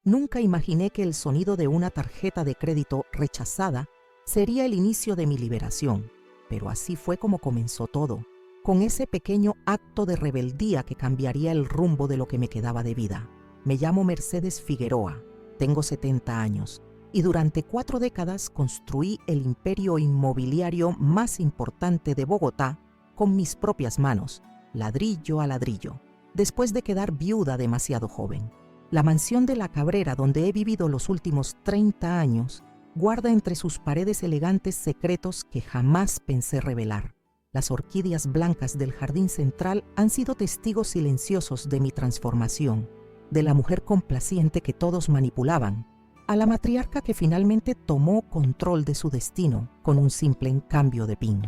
Nunca imaginé que el sonido de una tarjeta de crédito rechazada sería el inicio de mi liberación, pero así fue como comenzó todo, con ese pequeño acto de rebeldía que cambiaría el rumbo de lo que me quedaba de vida. Me llamo Mercedes Figueroa, tengo 70 años y durante 4 décadas construí el imperio inmobiliario más importante de Bogotá con mis propias manos, ladrillo a ladrillo, después de quedar viuda demasiado joven. La mansión de La Cabrera, donde he vivido los últimos 30 años, guarda entre sus paredes elegantes secretos que jamás pensé revelar. Las orquídeas blancas del jardín central han sido testigos silenciosos de mi transformación, de la mujer complaciente que todos manipulaban, a la matriarca que finalmente tomó control de su destino con un simple cambio de pin.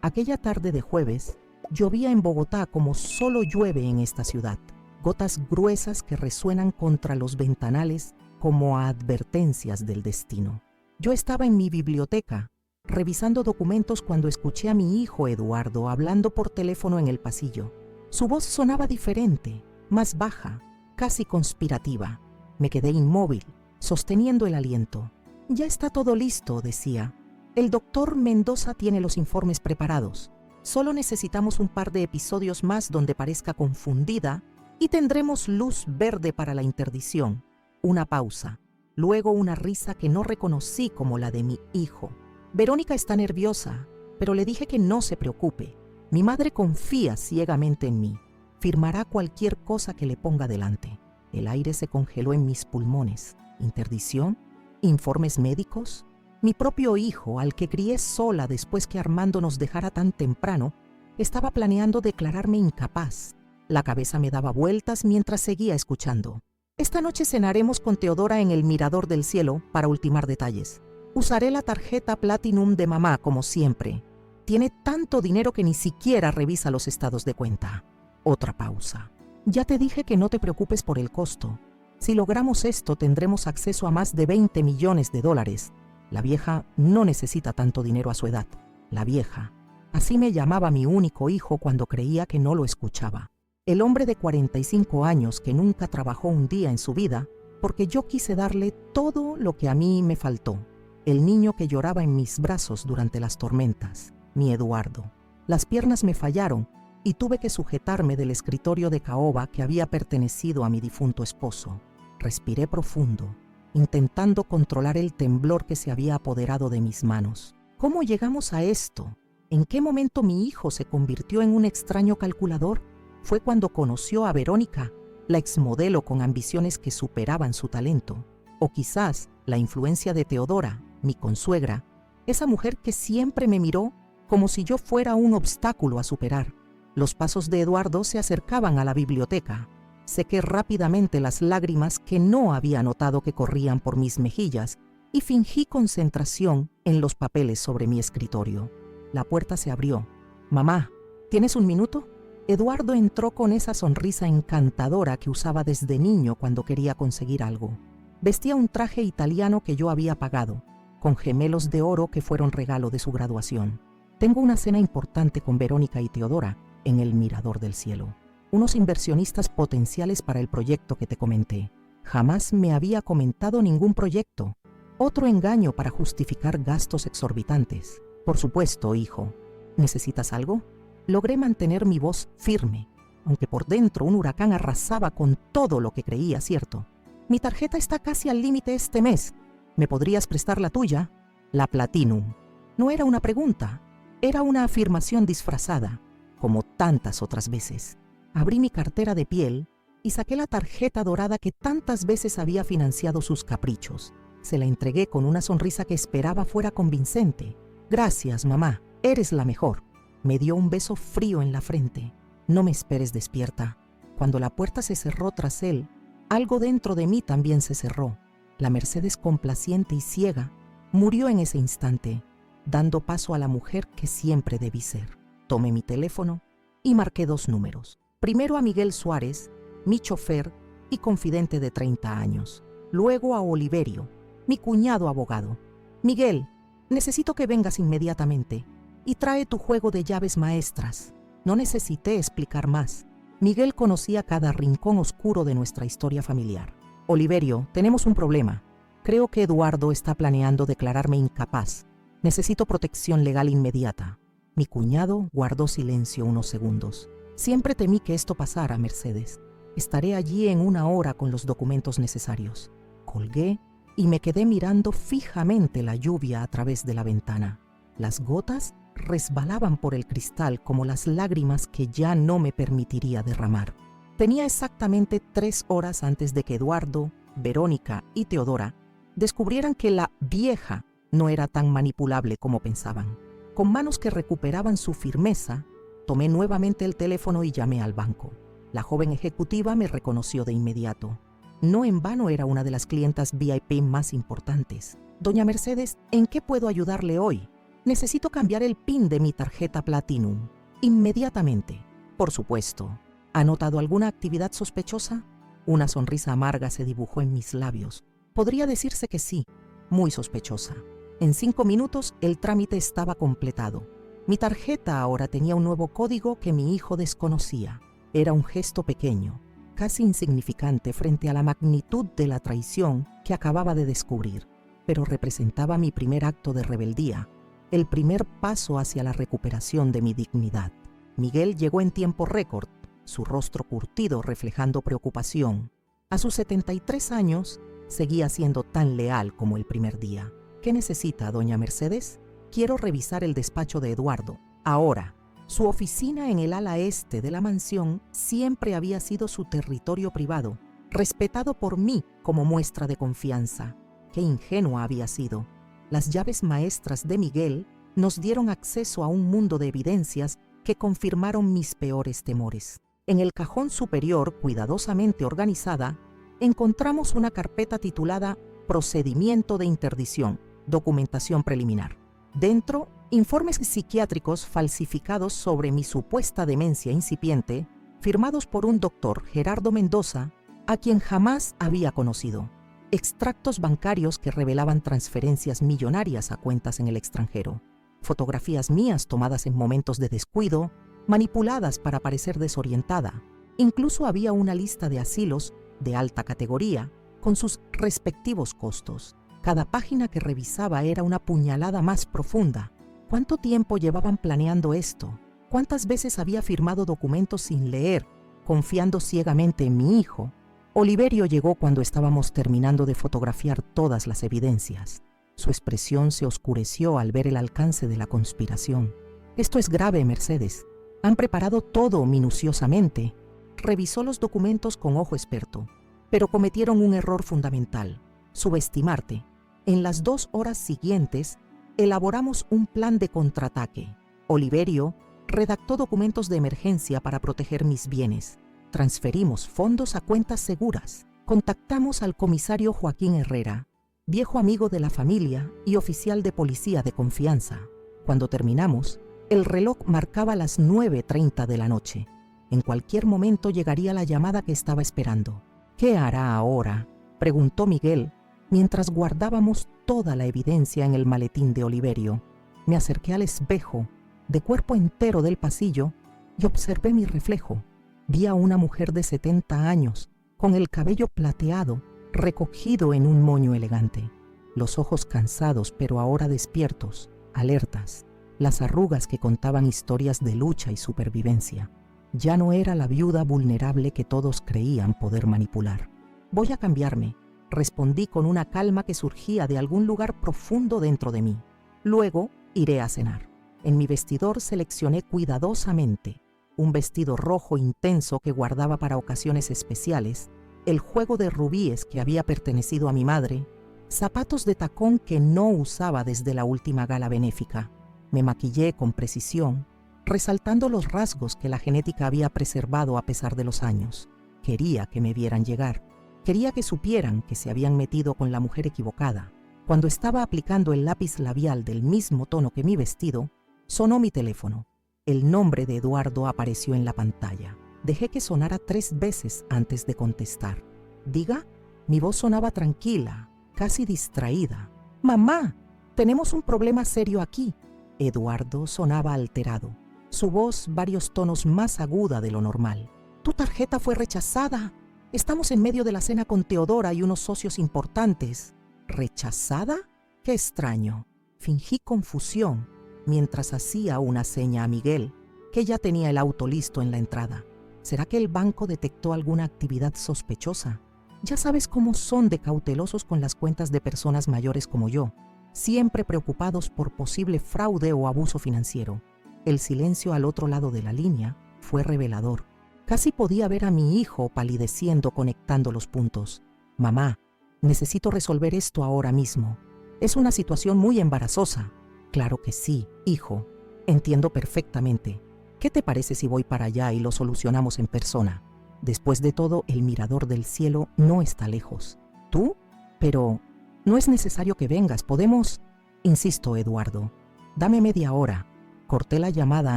Aquella tarde de jueves, llovía en Bogotá como solo llueve en esta ciudad, gotas gruesas que resuenan contra los ventanales como advertencias del destino. Yo estaba en mi biblioteca, revisando documentos cuando escuché a mi hijo Eduardo hablando por teléfono en el pasillo. Su voz sonaba diferente, más baja, casi conspirativa. Me quedé inmóvil, sosteniendo el aliento. «Ya está todo listo», decía. «El doctor Mendoza tiene los informes preparados. Solo necesitamos un par de episodios más donde parezca confundida y tendremos luz verde para la interdicción». Una pausa, luego una risa que no reconocí como la de mi hijo. «Verónica está nerviosa, pero le dije que no se preocupe. Mi madre confía ciegamente en mí. Firmará cualquier cosa que le ponga delante». El aire se congeló en mis pulmones. ¿Interdicción? ¿Informes médicos? Mi propio hijo, al que crié sola después que Armando nos dejara tan temprano, estaba planeando declararme incapaz. La cabeza me daba vueltas mientras seguía escuchando. «Esta noche cenaremos con Teodora en el Mirador del Cielo para ultimar detalles. Usaré la tarjeta Platinum de mamá como siempre. Tiene tanto dinero que ni siquiera revisa los estados de cuenta». Otra pausa. «Ya te dije que no te preocupes por el costo. Si logramos esto, tendremos acceso a más de 20 millones de dólares. La vieja no necesita tanto dinero a su edad. La vieja». Así me llamaba mi único hijo cuando creía que no lo escuchaba. El hombre de 45 años que nunca trabajó un día en su vida porque yo quise darle todo lo que a mí me faltó. El niño que lloraba en mis brazos durante las tormentas, mi Eduardo. Las piernas me fallaron y tuve que sujetarme del escritorio de caoba que había pertenecido a mi difunto esposo. Respiré profundo, intentando controlar el temblor que se había apoderado de mis manos. ¿Cómo llegamos a esto? ¿En qué momento mi hijo se convirtió en un extraño calculador? Fue cuando conoció a Verónica, la exmodelo con ambiciones que superaban su talento. O quizás la influencia de Teodora, mi consuegra, esa mujer que siempre me miró como si yo fuera un obstáculo a superar. Los pasos de Eduardo se acercaban a la biblioteca. Sequé rápidamente las lágrimas que no había notado que corrían por mis mejillas y fingí concentración en los papeles sobre mi escritorio. La puerta se abrió. «Mamá, ¿tienes un minuto?» Eduardo entró con esa sonrisa encantadora que usaba desde niño cuando quería conseguir algo. Vestía un traje italiano que yo había pagado, con gemelos de oro que fueron regalo de su graduación. «Tengo una cena importante con Verónica y Teodora en el Mirador del Cielo. Unos inversionistas potenciales para el proyecto que te comenté». Jamás me había comentado ningún proyecto. Otro engaño para justificar gastos exorbitantes. «Por supuesto, hijo. ¿Necesitas algo?» Logré mantener mi voz firme, aunque por dentro un huracán arrasaba con todo lo que creía cierto. «Mi tarjeta está casi al límite este mes. ¿Me podrías prestar la tuya?» La Platinum. No era una pregunta, era una afirmación disfrazada, como tantas otras veces. Abrí mi cartera de piel y saqué la tarjeta dorada que tantas veces había financiado sus caprichos. Se la entregué con una sonrisa que esperaba fuera convincente. «Gracias, mamá, eres la mejor». Me dio un beso frío en la frente. «No me esperes despierta». Cuando la puerta se cerró tras él, algo dentro de mí también se cerró. La Mercedes complaciente y ciega murió en ese instante, dando paso a la mujer que siempre debí ser. Tomé mi teléfono y marqué 2 números. Primero a Miguel Suárez, mi chofer y confidente de 30 años. Luego a Oliverio, mi cuñado abogado. «Miguel, necesito que vengas inmediatamente y trae tu juego de llaves maestras». No necesité explicar más. Miguel conocía cada rincón oscuro de nuestra historia familiar. Oliverio, tenemos un problema. Creo que Eduardo está planeando declararme incapaz. Necesito protección legal inmediata. Mi cuñado guardó silencio unos segundos. Siempre temí que esto pasara, Mercedes. Estaré allí en 1 hora con los documentos necesarios. Colgué y me quedé mirando fijamente la lluvia a través de la ventana. Las gotas resbalaban por el cristal como las lágrimas que ya no me permitiría derramar. Tenía exactamente 3 horas antes de que Eduardo, Verónica y Teodora descubrieran que la vieja no era tan manipulable como pensaban. Con manos que recuperaban su firmeza, tomé nuevamente el teléfono y llamé al banco. La joven ejecutiva me reconoció de inmediato. No en vano era una de las clientas VIP más importantes. Doña Mercedes, ¿en qué puedo ayudarle hoy? Necesito cambiar el PIN de mi tarjeta Platinum. Inmediatamente. Por supuesto. ¿Ha notado alguna actividad sospechosa? Una sonrisa amarga se dibujó en mis labios. Podría decirse que sí, muy sospechosa. En 5 minutos el trámite estaba completado. Mi tarjeta ahora tenía un nuevo código que mi hijo desconocía. Era un gesto pequeño, casi insignificante frente a la magnitud de la traición que acababa de descubrir, pero representaba mi primer acto de rebeldía, el primer paso hacia la recuperación de mi dignidad. Miguel llegó en tiempo récord, su rostro curtido reflejando preocupación. A sus 73 años, seguía siendo tan leal como el primer día. ¿Qué necesita, doña Mercedes? Quiero revisar el despacho de Eduardo. Ahora. Su oficina en el ala este de la mansión siempre había sido su territorio privado, respetado por mí como muestra de confianza. Qué ingenua había sido. Las llaves maestras de Miguel nos dieron acceso a un mundo de evidencias que confirmaron mis peores temores. En el cajón superior, cuidadosamente organizada, encontramos una carpeta titulada Procedimiento de Interdición, Documentación Preliminar. Dentro, informes psiquiátricos falsificados sobre mi supuesta demencia incipiente, firmados por un doctor, Gerardo Mendoza, a quien jamás había conocido. Extractos bancarios que revelaban transferencias millonarias a cuentas en el extranjero. Fotografías mías tomadas en momentos de descuido, manipuladas para parecer desorientada. Incluso había una lista de asilos de alta categoría, con sus respectivos costos. Cada página que revisaba era una puñalada más profunda. ¿Cuánto tiempo llevaban planeando esto? ¿Cuántas veces había firmado documentos sin leer, confiando ciegamente en mi hijo? Oliverio llegó cuando estábamos terminando de fotografiar todas las evidencias. Su expresión se oscureció al ver el alcance de la conspiración. Esto es grave, Mercedes. Han preparado todo minuciosamente. Revisó los documentos con ojo experto, pero cometieron un error fundamental: subestimarte. En las 2 horas siguientes, elaboramos un plan de contraataque. Oliverio redactó documentos de emergencia para proteger mis bienes. Transferimos fondos a cuentas seguras. Contactamos al comisario Joaquín Herrera, viejo amigo de la familia y oficial de policía de confianza. Cuando terminamos, el reloj marcaba las 9:30 de la noche. En cualquier momento llegaría la llamada que estaba esperando. ¿Qué hará ahora?, preguntó Miguel, mientras guardábamos toda la evidencia en el maletín de Oliverio. Me acerqué al espejo, de cuerpo entero del pasillo, y observé mi reflejo. Vi a una mujer de 70 años, con el cabello plateado, recogido en un moño elegante. Los ojos cansados, pero ahora despiertos, alertas. Las arrugas que contaban historias de lucha y supervivencia. Ya no era la viuda vulnerable que todos creían poder manipular. Voy a cambiarme, respondí con una calma que surgía de algún lugar profundo dentro de mí. Luego iré a cenar. En mi vestidor seleccioné cuidadosamente un vestido rojo intenso que guardaba para ocasiones especiales, el juego de rubíes que había pertenecido a mi madre, zapatos de tacón que no usaba desde la última gala benéfica. Me maquillé con precisión, resaltando los rasgos que la genética había preservado a pesar de los años. Quería que me vieran llegar. Quería que supieran que se habían metido con la mujer equivocada. Cuando estaba aplicando el lápiz labial del mismo tono que mi vestido, sonó mi teléfono. El nombre de Eduardo apareció en la pantalla. Dejé que sonara 3 veces antes de contestar. ¿Diga? Mi voz sonaba tranquila, casi distraída. «Mamá, tenemos un problema serio aquí». Eduardo sonaba alterado, su voz varios tonos más aguda de lo normal. «Tu tarjeta fue rechazada». Estamos en medio de la cena con Teodora y unos socios importantes. ¿Rechazada? ¡Qué extraño! Fingí confusión mientras hacía una seña a Miguel, que ya tenía el auto listo en la entrada. ¿Será que el banco detectó alguna actividad sospechosa? Ya sabes cómo son de cautelosos con las cuentas de personas mayores como yo, siempre preocupados por posible fraude o abuso financiero. El silencio al otro lado de la línea fue revelador. Casi podía ver a mi hijo palideciendo conectando los puntos. Mamá, necesito resolver esto ahora mismo. Es una situación muy embarazosa. Claro que sí, hijo. Entiendo perfectamente. ¿Qué te parece si voy para allá y lo solucionamos en persona? Después de todo, el mirador del cielo no está lejos. ¿Tú? Pero no es necesario que vengas, podemos... Insisto, Eduardo. Dame media hora. Corté la llamada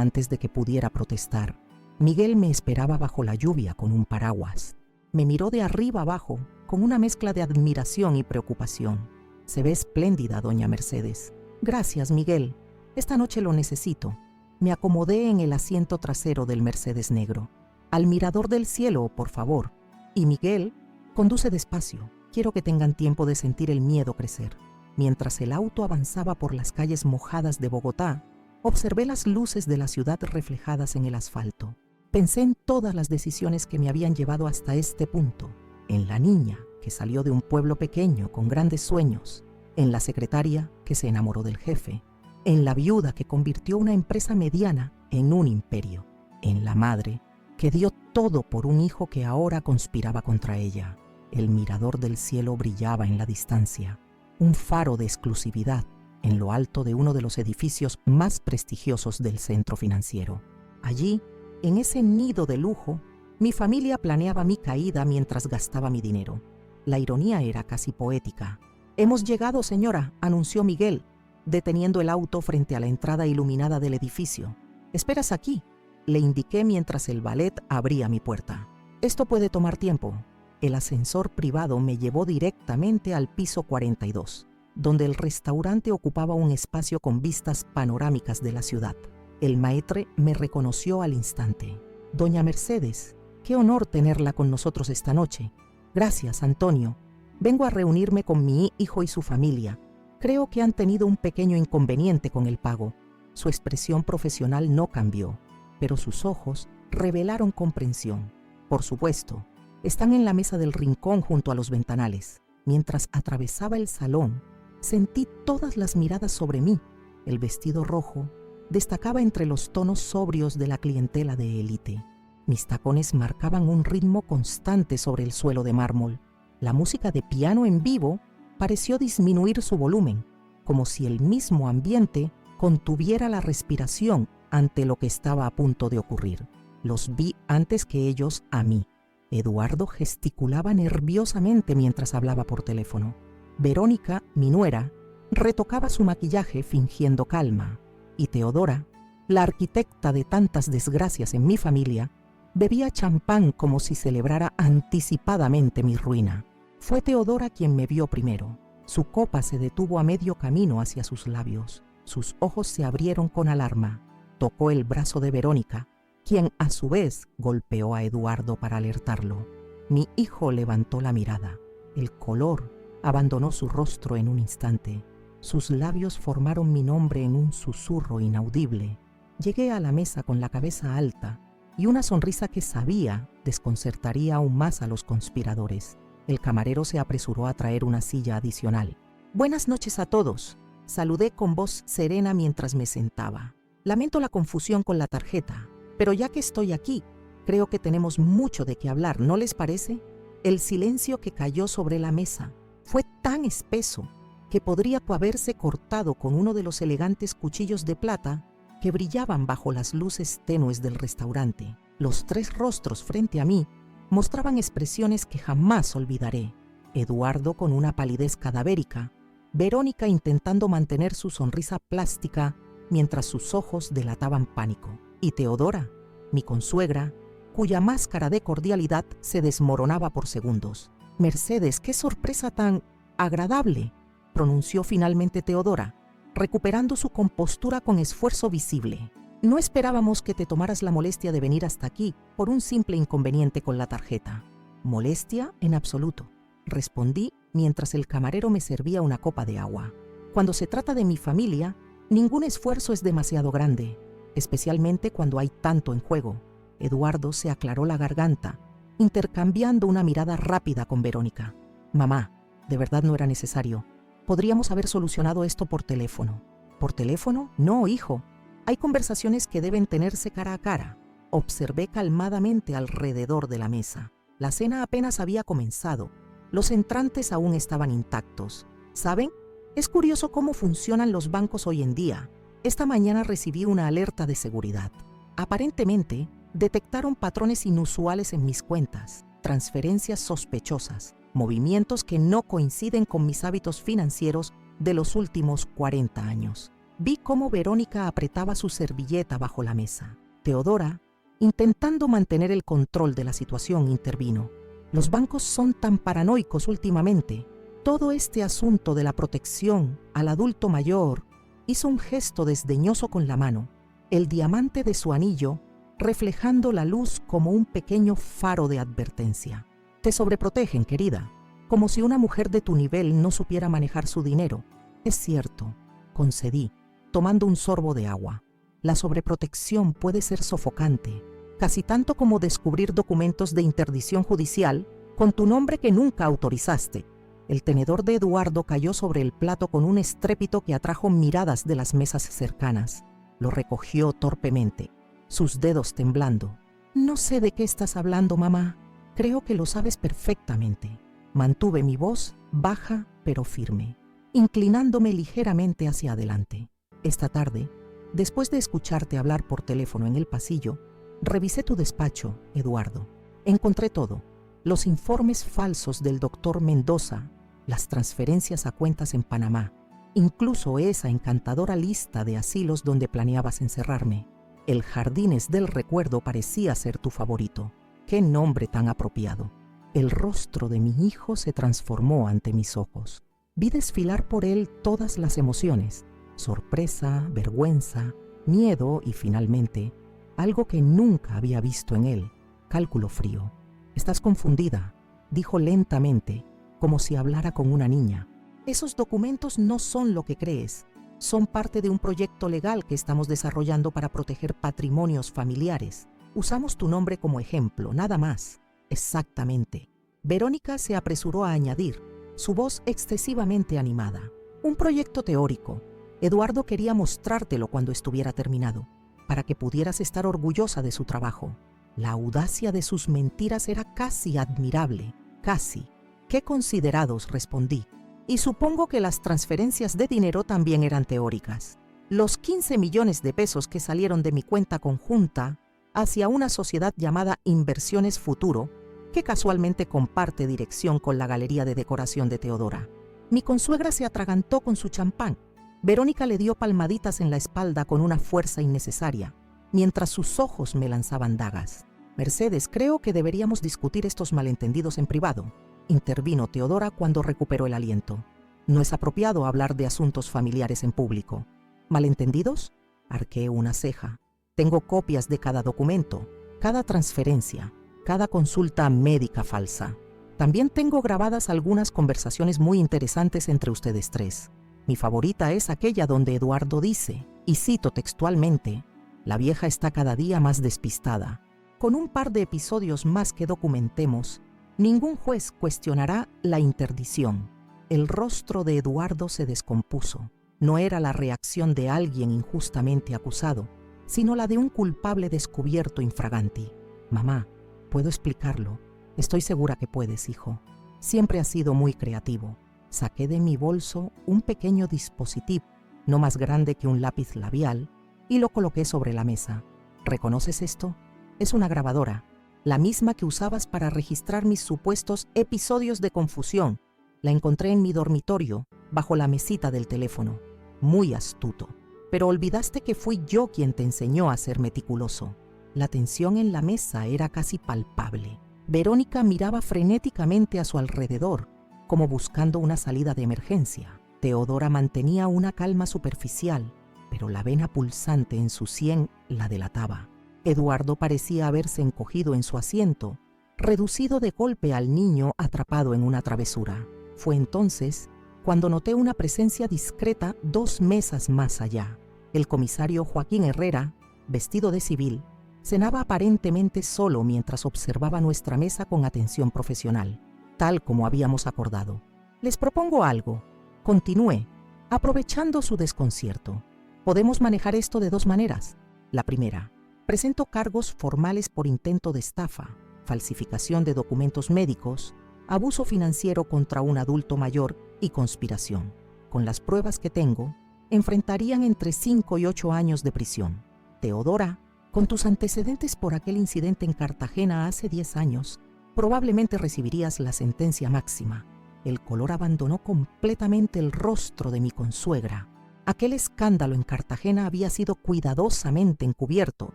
antes de que pudiera protestar. Miguel me esperaba bajo la lluvia con un paraguas. Me miró de arriba abajo, con una mezcla de admiración y preocupación. Se ve espléndida, doña Mercedes. Gracias, Miguel. Esta noche lo necesito. Me acomodé en el asiento trasero del Mercedes negro. Al mirador del cielo, por favor. Y Miguel, conduce despacio. Quiero que tengan tiempo de sentir el miedo crecer. Mientras el auto avanzaba por las calles mojadas de Bogotá, observé las luces de la ciudad reflejadas en el asfalto. Pensé en todas las decisiones que me habían llevado hasta este punto. En la niña que salió de un pueblo pequeño con grandes sueños. En la secretaria que se enamoró del jefe. En la viuda que convirtió una empresa mediana en un imperio. En la madre que dio todo por un hijo que ahora conspiraba contra ella. El mirador del cielo brillaba en la distancia, un faro de exclusividad en lo alto de uno de los edificios más prestigiosos del centro financiero. Allí, en ese nido de lujo, mi familia planeaba mi caída mientras gastaba mi dinero. La ironía era casi poética. «Hemos llegado, señora», anunció Miguel, deteniendo el auto frente a la entrada iluminada del edificio. «¿Esperas aquí?», le indiqué mientras el valet abría mi puerta. «Esto puede tomar tiempo». El ascensor privado me llevó directamente al piso 42, donde el restaurante ocupaba un espacio con vistas panorámicas de la ciudad. El maître me reconoció al instante. «Doña Mercedes, qué honor tenerla con nosotros esta noche». «Gracias, Antonio. Vengo a reunirme con mi hijo y su familia. Creo que han tenido un pequeño inconveniente con el pago». Su expresión profesional no cambió, pero sus ojos revelaron comprensión. «Por supuesto. Están en la mesa del rincón junto a los ventanales». Mientras atravesaba el salón, sentí todas las miradas sobre mí. El vestido rojo destacaba entre los tonos sobrios de la clientela de élite. Mis tacones marcaban un ritmo constante sobre el suelo de mármol. La música de piano en vivo pareció disminuir su volumen, como si el mismo ambiente contuviera la respiración ante lo que estaba a punto de ocurrir. Los vi antes que ellos a mí. Eduardo gesticulaba nerviosamente mientras hablaba por teléfono. Verónica, mi nuera, retocaba su maquillaje fingiendo calma. Y Teodora, la arquitecta de tantas desgracias en mi familia, bebía champán como si celebrara anticipadamente mi ruina. Fue Teodora quien me vio primero. Su copa se detuvo a medio camino hacia sus labios. Sus ojos se abrieron con alarma. Tocó el brazo de Verónica, quien a su vez golpeó a Eduardo para alertarlo. Mi hijo levantó la mirada. El color abandonó su rostro en un instante. Sus labios formaron mi nombre en un susurro inaudible. Llegué a la mesa con la cabeza alta y una sonrisa que sabía desconcertaría aún más a los conspiradores. El camarero se apresuró a traer una silla adicional. «Buenas noches a todos», saludé con voz serena mientras me sentaba. «Lamento la confusión con la tarjeta, pero ya que estoy aquí, creo que tenemos mucho de qué hablar, ¿no les parece?» El silencio que cayó sobre la mesa fue tan espeso que podría haberse cortado con uno de los elegantes cuchillos de plata que brillaban bajo las luces tenues del restaurante. Los tres rostros frente a mí mostraban expresiones que jamás olvidaré. Eduardo con una palidez cadavérica, Verónica intentando mantener su sonrisa plástica mientras sus ojos delataban pánico, y Teodora, mi consuegra, cuya máscara de cordialidad se desmoronaba por segundos. «Mercedes, qué sorpresa tan agradable», pronunció finalmente Teodora, recuperando su compostura con esfuerzo visible. «No esperábamos que te tomaras la molestia de venir hasta aquí por un simple inconveniente con la tarjeta». Molestia en absoluto, respondí mientras el camarero me servía una copa de agua. Cuando se trata de mi familia, ningún esfuerzo es demasiado grande, especialmente cuando hay tanto en juego. Eduardo se aclaró la garganta, intercambiando una mirada rápida con Verónica. Mamá, de verdad no era necesario. Podríamos haber solucionado esto por teléfono. ¿Por teléfono? No, hijo. Hay conversaciones que deben tenerse cara a cara. Observé calmadamente alrededor de la mesa. La cena apenas había comenzado. Los entrantes aún estaban intactos. ¿Saben? Es curioso cómo funcionan los bancos hoy en día. Esta mañana recibí una alerta de seguridad. Aparentemente, detectaron patrones inusuales en mis cuentas, transferencias sospechosas, movimientos que no coinciden con mis hábitos financieros de los últimos 40 años. Vi cómo Verónica apretaba su servilleta bajo la mesa. Teodora, intentando mantener el control de la situación, intervino. Los bancos son tan paranoicos últimamente. Todo este asunto de la protección al adulto mayor. Hizo un gesto desdeñoso con la mano, el diamante de su anillo reflejando la luz como un pequeño faro de advertencia. Te sobreprotegen, querida, como si una mujer de tu nivel no supiera manejar su dinero. Es cierto, concedí, tomando un sorbo de agua. La sobreprotección puede ser sofocante, casi tanto como descubrir documentos de interdicción judicial con tu nombre que nunca autorizaste. El tenedor de Eduardo cayó sobre el plato con un estrépito que atrajo miradas de las mesas cercanas. Lo recogió torpemente, sus dedos temblando. No sé de qué estás hablando, mamá. Creo que lo sabes perfectamente. Mantuve mi voz baja pero firme, inclinándome ligeramente hacia adelante. Esta tarde, después de escucharte hablar por teléfono en el pasillo, revisé tu despacho, Eduardo. Encontré todo. Los informes falsos del doctor Mendoza, las transferencias a cuentas en Panamá, incluso esa encantadora lista de asilos donde planeabas encerrarme. El Jardines del Recuerdo parecía ser tu favorito. ¡Qué nombre tan apropiado! El rostro de mi hijo se transformó ante mis ojos. Vi desfilar por él todas las emociones: sorpresa, vergüenza, miedo y finalmente, algo que nunca había visto en él: cálculo frío. Estás confundida, dijo lentamente, como si hablara con una niña. Esos documentos no son lo que crees. Son parte de un proyecto legal que estamos desarrollando para proteger patrimonios familiares. Usamos tu nombre como ejemplo, nada más. Exactamente. Verónica se apresuró a añadir, su voz excesivamente animada. Un proyecto teórico. Eduardo quería mostrártelo cuando estuviera terminado, para que pudieras estar orgullosa de su trabajo. La audacia de sus mentiras era casi admirable, casi. ¡Qué considerados!, respondí. Y supongo que las transferencias de dinero también eran teóricas. Los 15 millones de pesos que salieron de mi cuenta conjunta hacia una sociedad llamada Inversiones Futuro, que casualmente comparte dirección con la galería de decoración de Teodora. Mi consuegra se atragantó con su champán. Verónica le dio palmaditas en la espalda con una fuerza innecesaria, mientras sus ojos me lanzaban dagas. Mercedes, creo que deberíamos discutir estos malentendidos en privado, intervino Teodora cuando recuperó el aliento. No es apropiado hablar de asuntos familiares en público. ¿Malentendidos? Arqueé una ceja. Tengo copias de cada documento, cada transferencia, cada consulta médica falsa. También tengo grabadas algunas conversaciones muy interesantes entre ustedes tres. Mi favorita es aquella donde Eduardo dice, y cito textualmente: la vieja está cada día más despistada. Con un par de episodios más que documentemos, ningún juez cuestionará la interdicción. El rostro de Eduardo se descompuso. No era la reacción de alguien injustamente acusado, sino la de un culpable descubierto infraganti. Mamá, puedo explicarlo. Estoy segura que puedes, hijo. Siempre has sido muy creativo. Saqué de mi bolso un pequeño dispositivo, no más grande que un lápiz labial, y lo coloqué sobre la mesa. ¿Reconoces esto? Es una grabadora, la misma que usabas para registrar mis supuestos episodios de confusión. La encontré en mi dormitorio, bajo la mesita del teléfono. Muy astuto. Pero olvidaste que fui yo quien te enseñó a ser meticuloso. La tensión en la mesa era casi palpable. Verónica miraba frenéticamente a su alrededor, como buscando una salida de emergencia. Teodora mantenía una calma superficial, pero la vena pulsante en su sien la delataba. Eduardo parecía haberse encogido en su asiento, reducido de golpe al niño atrapado en una travesura. Fue entonces cuando noté una presencia discreta 2 mesas más allá. El comisario Joaquín Herrera, vestido de civil, cenaba aparentemente solo mientras observaba nuestra mesa con atención profesional, tal como habíamos acordado. «Les propongo algo», continué, aprovechando su desconcierto. «Podemos manejar esto de 2 maneras. La primera, presento cargos formales por intento de estafa, falsificación de documentos médicos, abuso financiero contra un adulto mayor y conspiración. Con las pruebas que tengo, enfrentarían entre 5 y 8 años de prisión. Teodora, con tus antecedentes por aquel incidente en Cartagena hace 10 años, probablemente recibirías la sentencia máxima». El color abandonó completamente el rostro de mi consuegra. Aquel escándalo en Cartagena había sido cuidadosamente encubierto,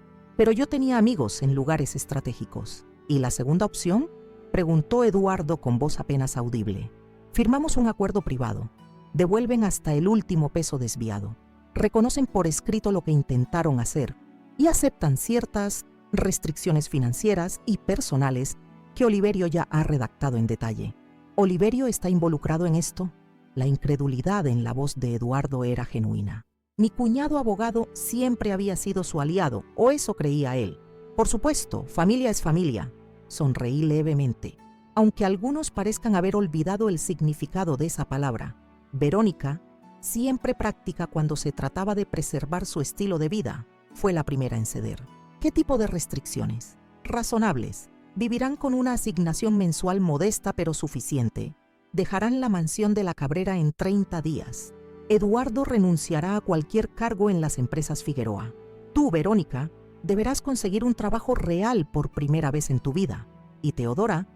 pero yo tenía amigos en lugares estratégicos. ¿Y la segunda opción?, preguntó Eduardo con voz apenas audible. «Firmamos un acuerdo privado. Devuelven hasta el último peso desviado. Reconocen por escrito lo que intentaron hacer y aceptan ciertas restricciones financieras y personales que Oliverio ya ha redactado en detalle». ¿Oliverio está involucrado en esto? La incredulidad en la voz de Eduardo era genuina. Mi cuñado abogado siempre había sido su aliado, o eso creía él. «Por supuesto, familia es familia», sonreí levemente, aunque algunos parezcan haber olvidado el significado de esa palabra. Verónica, siempre práctica cuando se trataba de preservar su estilo de vida, fue la primera en ceder. «¿Qué tipo de restricciones?» «Razonables. Vivirán con una asignación mensual modesta pero suficiente. Dejarán la mansión de la Cabrera en 30 días. Eduardo renunciará a cualquier cargo en las empresas Figueroa. Tú, Verónica, deberás conseguir un trabajo real por primera vez en tu vida. Y Teodora,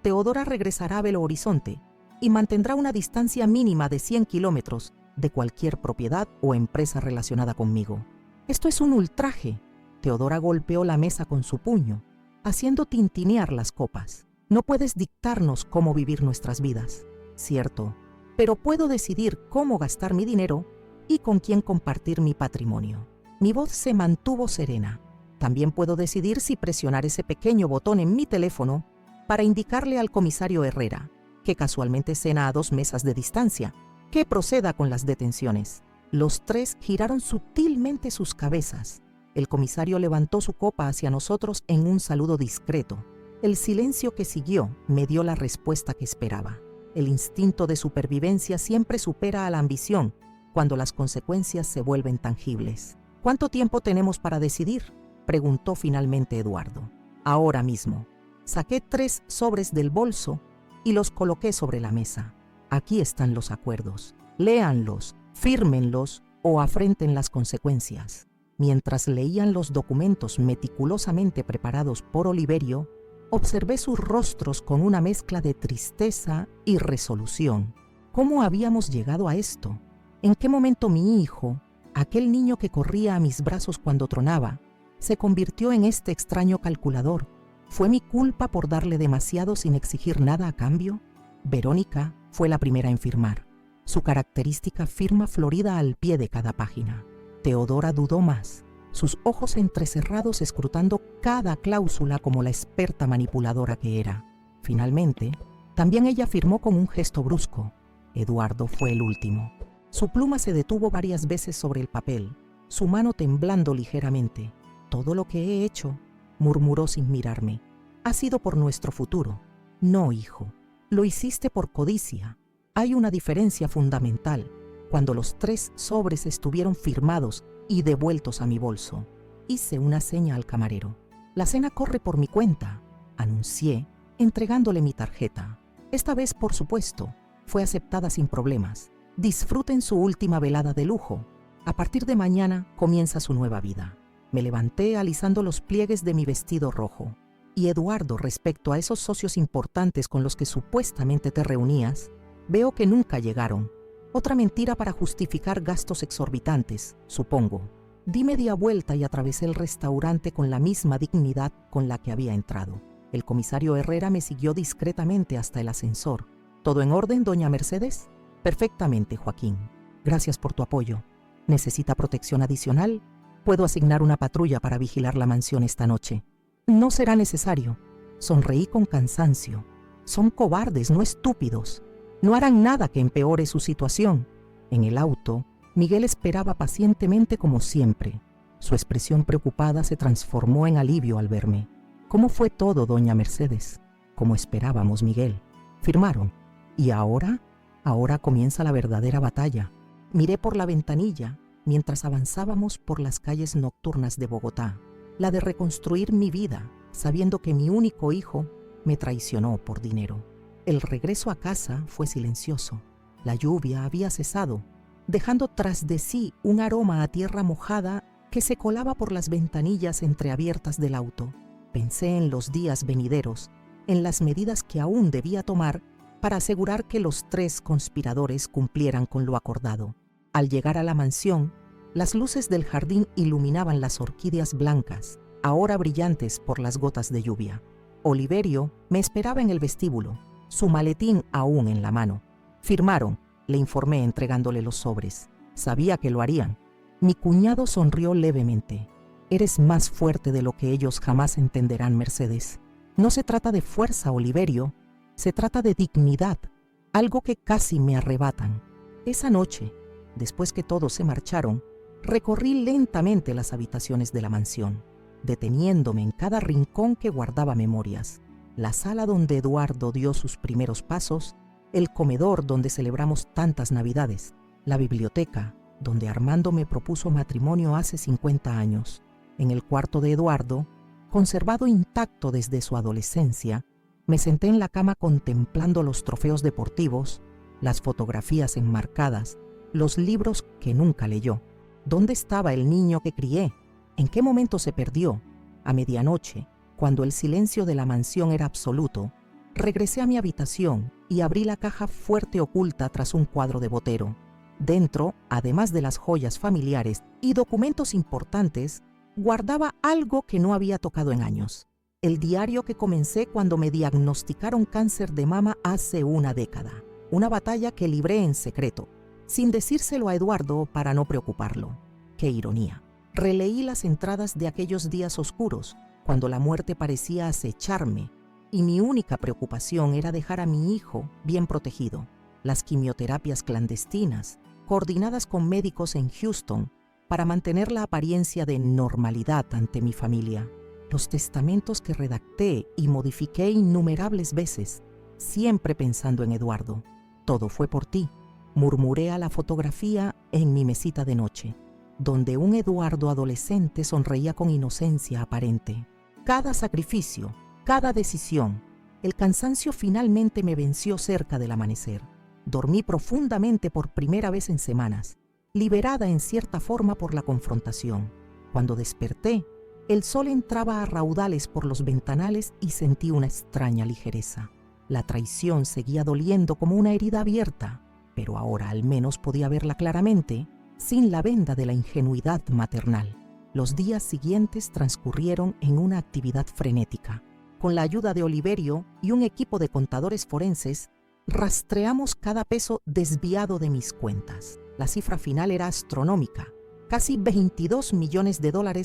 Teodora regresará a Belo Horizonte y mantendrá una distancia mínima de 100 kilómetros de cualquier propiedad o empresa relacionada conmigo». «Esto es un ultraje». Teodora golpeó la mesa con su puño, haciendo tintinear las copas. «No puedes dictarnos cómo vivir nuestras vidas». «Cierto, pero puedo decidir cómo gastar mi dinero y con quién compartir mi patrimonio». Mi voz se mantuvo serena. «También puedo decidir si presionar ese pequeño botón en mi teléfono para indicarle al comisario Herrera, que casualmente cena a 2 mesas de distancia, que proceda con las detenciones». Los 3 giraron sutilmente sus cabezas. El comisario levantó su copa hacia nosotros en un saludo discreto. El silencio que siguió me dio la respuesta que esperaba. El instinto de supervivencia siempre supera a la ambición cuando las consecuencias se vuelven tangibles. «¿Cuánto tiempo tenemos para decidir?», preguntó finalmente Eduardo. «Ahora mismo». Saqué 3 sobres del bolso y los coloqué sobre la mesa. «Aquí están los acuerdos. Léanlos, fírmenlos o afrenten las consecuencias». Mientras leían los documentos meticulosamente preparados por Oliverio, observé sus rostros con una mezcla de tristeza y resolución. ¿Cómo habíamos llegado a esto? ¿En qué momento mi hijo, aquel niño que corría a mis brazos cuando tronaba, se convirtió en este extraño calculador? ¿Fue mi culpa por darle demasiado sin exigir nada a cambio? Verónica fue la primera en firmar, su característica firma florida al pie de cada página. Teodora dudó más, sus ojos entrecerrados escrutando cada cláusula como la experta manipuladora que era. Finalmente, también ella firmó con un gesto brusco. Eduardo fue el último. Su pluma se detuvo varias veces sobre el papel, su mano temblando ligeramente. «Todo lo que he hecho», murmuró sin mirarme, «ha sido por nuestro futuro». «No, hijo, lo hiciste por codicia. Hay una diferencia fundamental». Cuando los 3 sobres estuvieron firmados y devueltos a mi bolso, hice una seña al camarero. «La cena corre por mi cuenta», anuncié, entregándole mi tarjeta. Esta vez, por supuesto, fue aceptada sin problemas. «Disfruten su última velada de lujo. A partir de mañana comienza su nueva vida». Me levanté alisando los pliegues de mi vestido rojo. «Y Eduardo, respecto a esos socios importantes con los que supuestamente te reunías, veo que nunca llegaron. Otra mentira para justificar gastos exorbitantes, supongo». Di media vuelta y atravesé el restaurante con la misma dignidad con la que había entrado. El comisario Herrera me siguió discretamente hasta el ascensor. «¿Todo en orden, doña Mercedes?» «Perfectamente, Joaquín. Gracias por tu apoyo. ¿Necesita protección adicional? Puedo asignar una patrulla para vigilar la mansión esta noche». «No será necesario. Sonreí con cansancio. Son cobardes, no estúpidos. No harán nada que empeore su situación. En el auto, Miguel esperaba pacientemente como siempre. Su expresión preocupada se transformó en alivio al verme. ¿Cómo fue todo, doña Mercedes? Como esperábamos, Miguel. Firmaron. ¿Y ahora? Ahora comienza la verdadera batalla. Miré por la ventanilla mientras avanzábamos por las calles nocturnas de Bogotá. La de reconstruir mi vida, sabiendo que mi único hijo me traicionó por dinero. El regreso a casa fue silencioso. La lluvia había cesado, dejando tras de sí un aroma a tierra mojada que se colaba por las ventanillas entreabiertas del auto. Pensé en los días venideros, en las medidas que aún debía tomar para asegurar que los 3 conspiradores cumplieran con lo acordado. Al llegar a la mansión, las luces del jardín iluminaban las orquídeas blancas, ahora brillantes por las gotas de lluvia. Oliverio me esperaba en el vestíbulo, su maletín aún en la mano. Firmaron, le informé entregándole los sobres. Sabía que lo harían. Mi cuñado sonrió levemente. Eres más fuerte de lo que ellos jamás entenderán, Mercedes. No se trata de fuerza, Oliverio. Se trata de dignidad, algo que casi me arrebatan. Esa noche, después que todos se marcharon, recorrí lentamente las habitaciones de la mansión, deteniéndome en cada rincón que guardaba memorias. La sala donde Eduardo dio sus primeros pasos, el comedor donde celebramos tantas Navidades, la biblioteca donde Armando me propuso matrimonio hace 50 años. En el cuarto de Eduardo, conservado intacto desde su adolescencia, me senté en la cama contemplando los trofeos deportivos, las fotografías enmarcadas, los libros que nunca leyó. ¿Dónde estaba el niño que crié? ¿En qué momento se perdió? A medianoche, cuando el silencio de la mansión era absoluto, regresé a mi habitación y abrí la caja fuerte oculta tras un cuadro de Botero. Dentro, además de las joyas familiares y documentos importantes, guardaba algo que no había tocado en años. El diario que comencé cuando me diagnosticaron cáncer de mama hace una década. Una batalla que libré en secreto, sin decírselo a Eduardo para no preocuparlo. ¡Qué ironía! Releí las entradas de aquellos días oscuros, cuando la muerte parecía acecharme, y mi única preocupación era dejar a mi hijo bien protegido. Las quimioterapias clandestinas, coordinadas con médicos en Houston, para mantener la apariencia de normalidad ante mi familia. Los testamentos que redacté y modifiqué innumerables veces, siempre pensando en Eduardo. Todo fue por ti, murmuré a la fotografía en mi mesita de noche, donde un Eduardo adolescente sonreía con inocencia aparente. Cada sacrificio, cada decisión, el cansancio finalmente me venció cerca del amanecer. Dormí profundamente por primera vez en semanas, liberada en cierta forma por la confrontación. Cuando desperté, el sol entraba a raudales por los ventanales y sentí una extraña ligereza. La traición seguía doliendo como una herida abierta, pero ahora al menos podía verla claramente, sin la venda de la ingenuidad maternal. Los días siguientes transcurrieron en una actividad frenética. Con la ayuda de Oliverio y un equipo de contadores forenses, rastreamos cada peso desviado de mis cuentas. La cifra final era astronómica. Casi $22 millones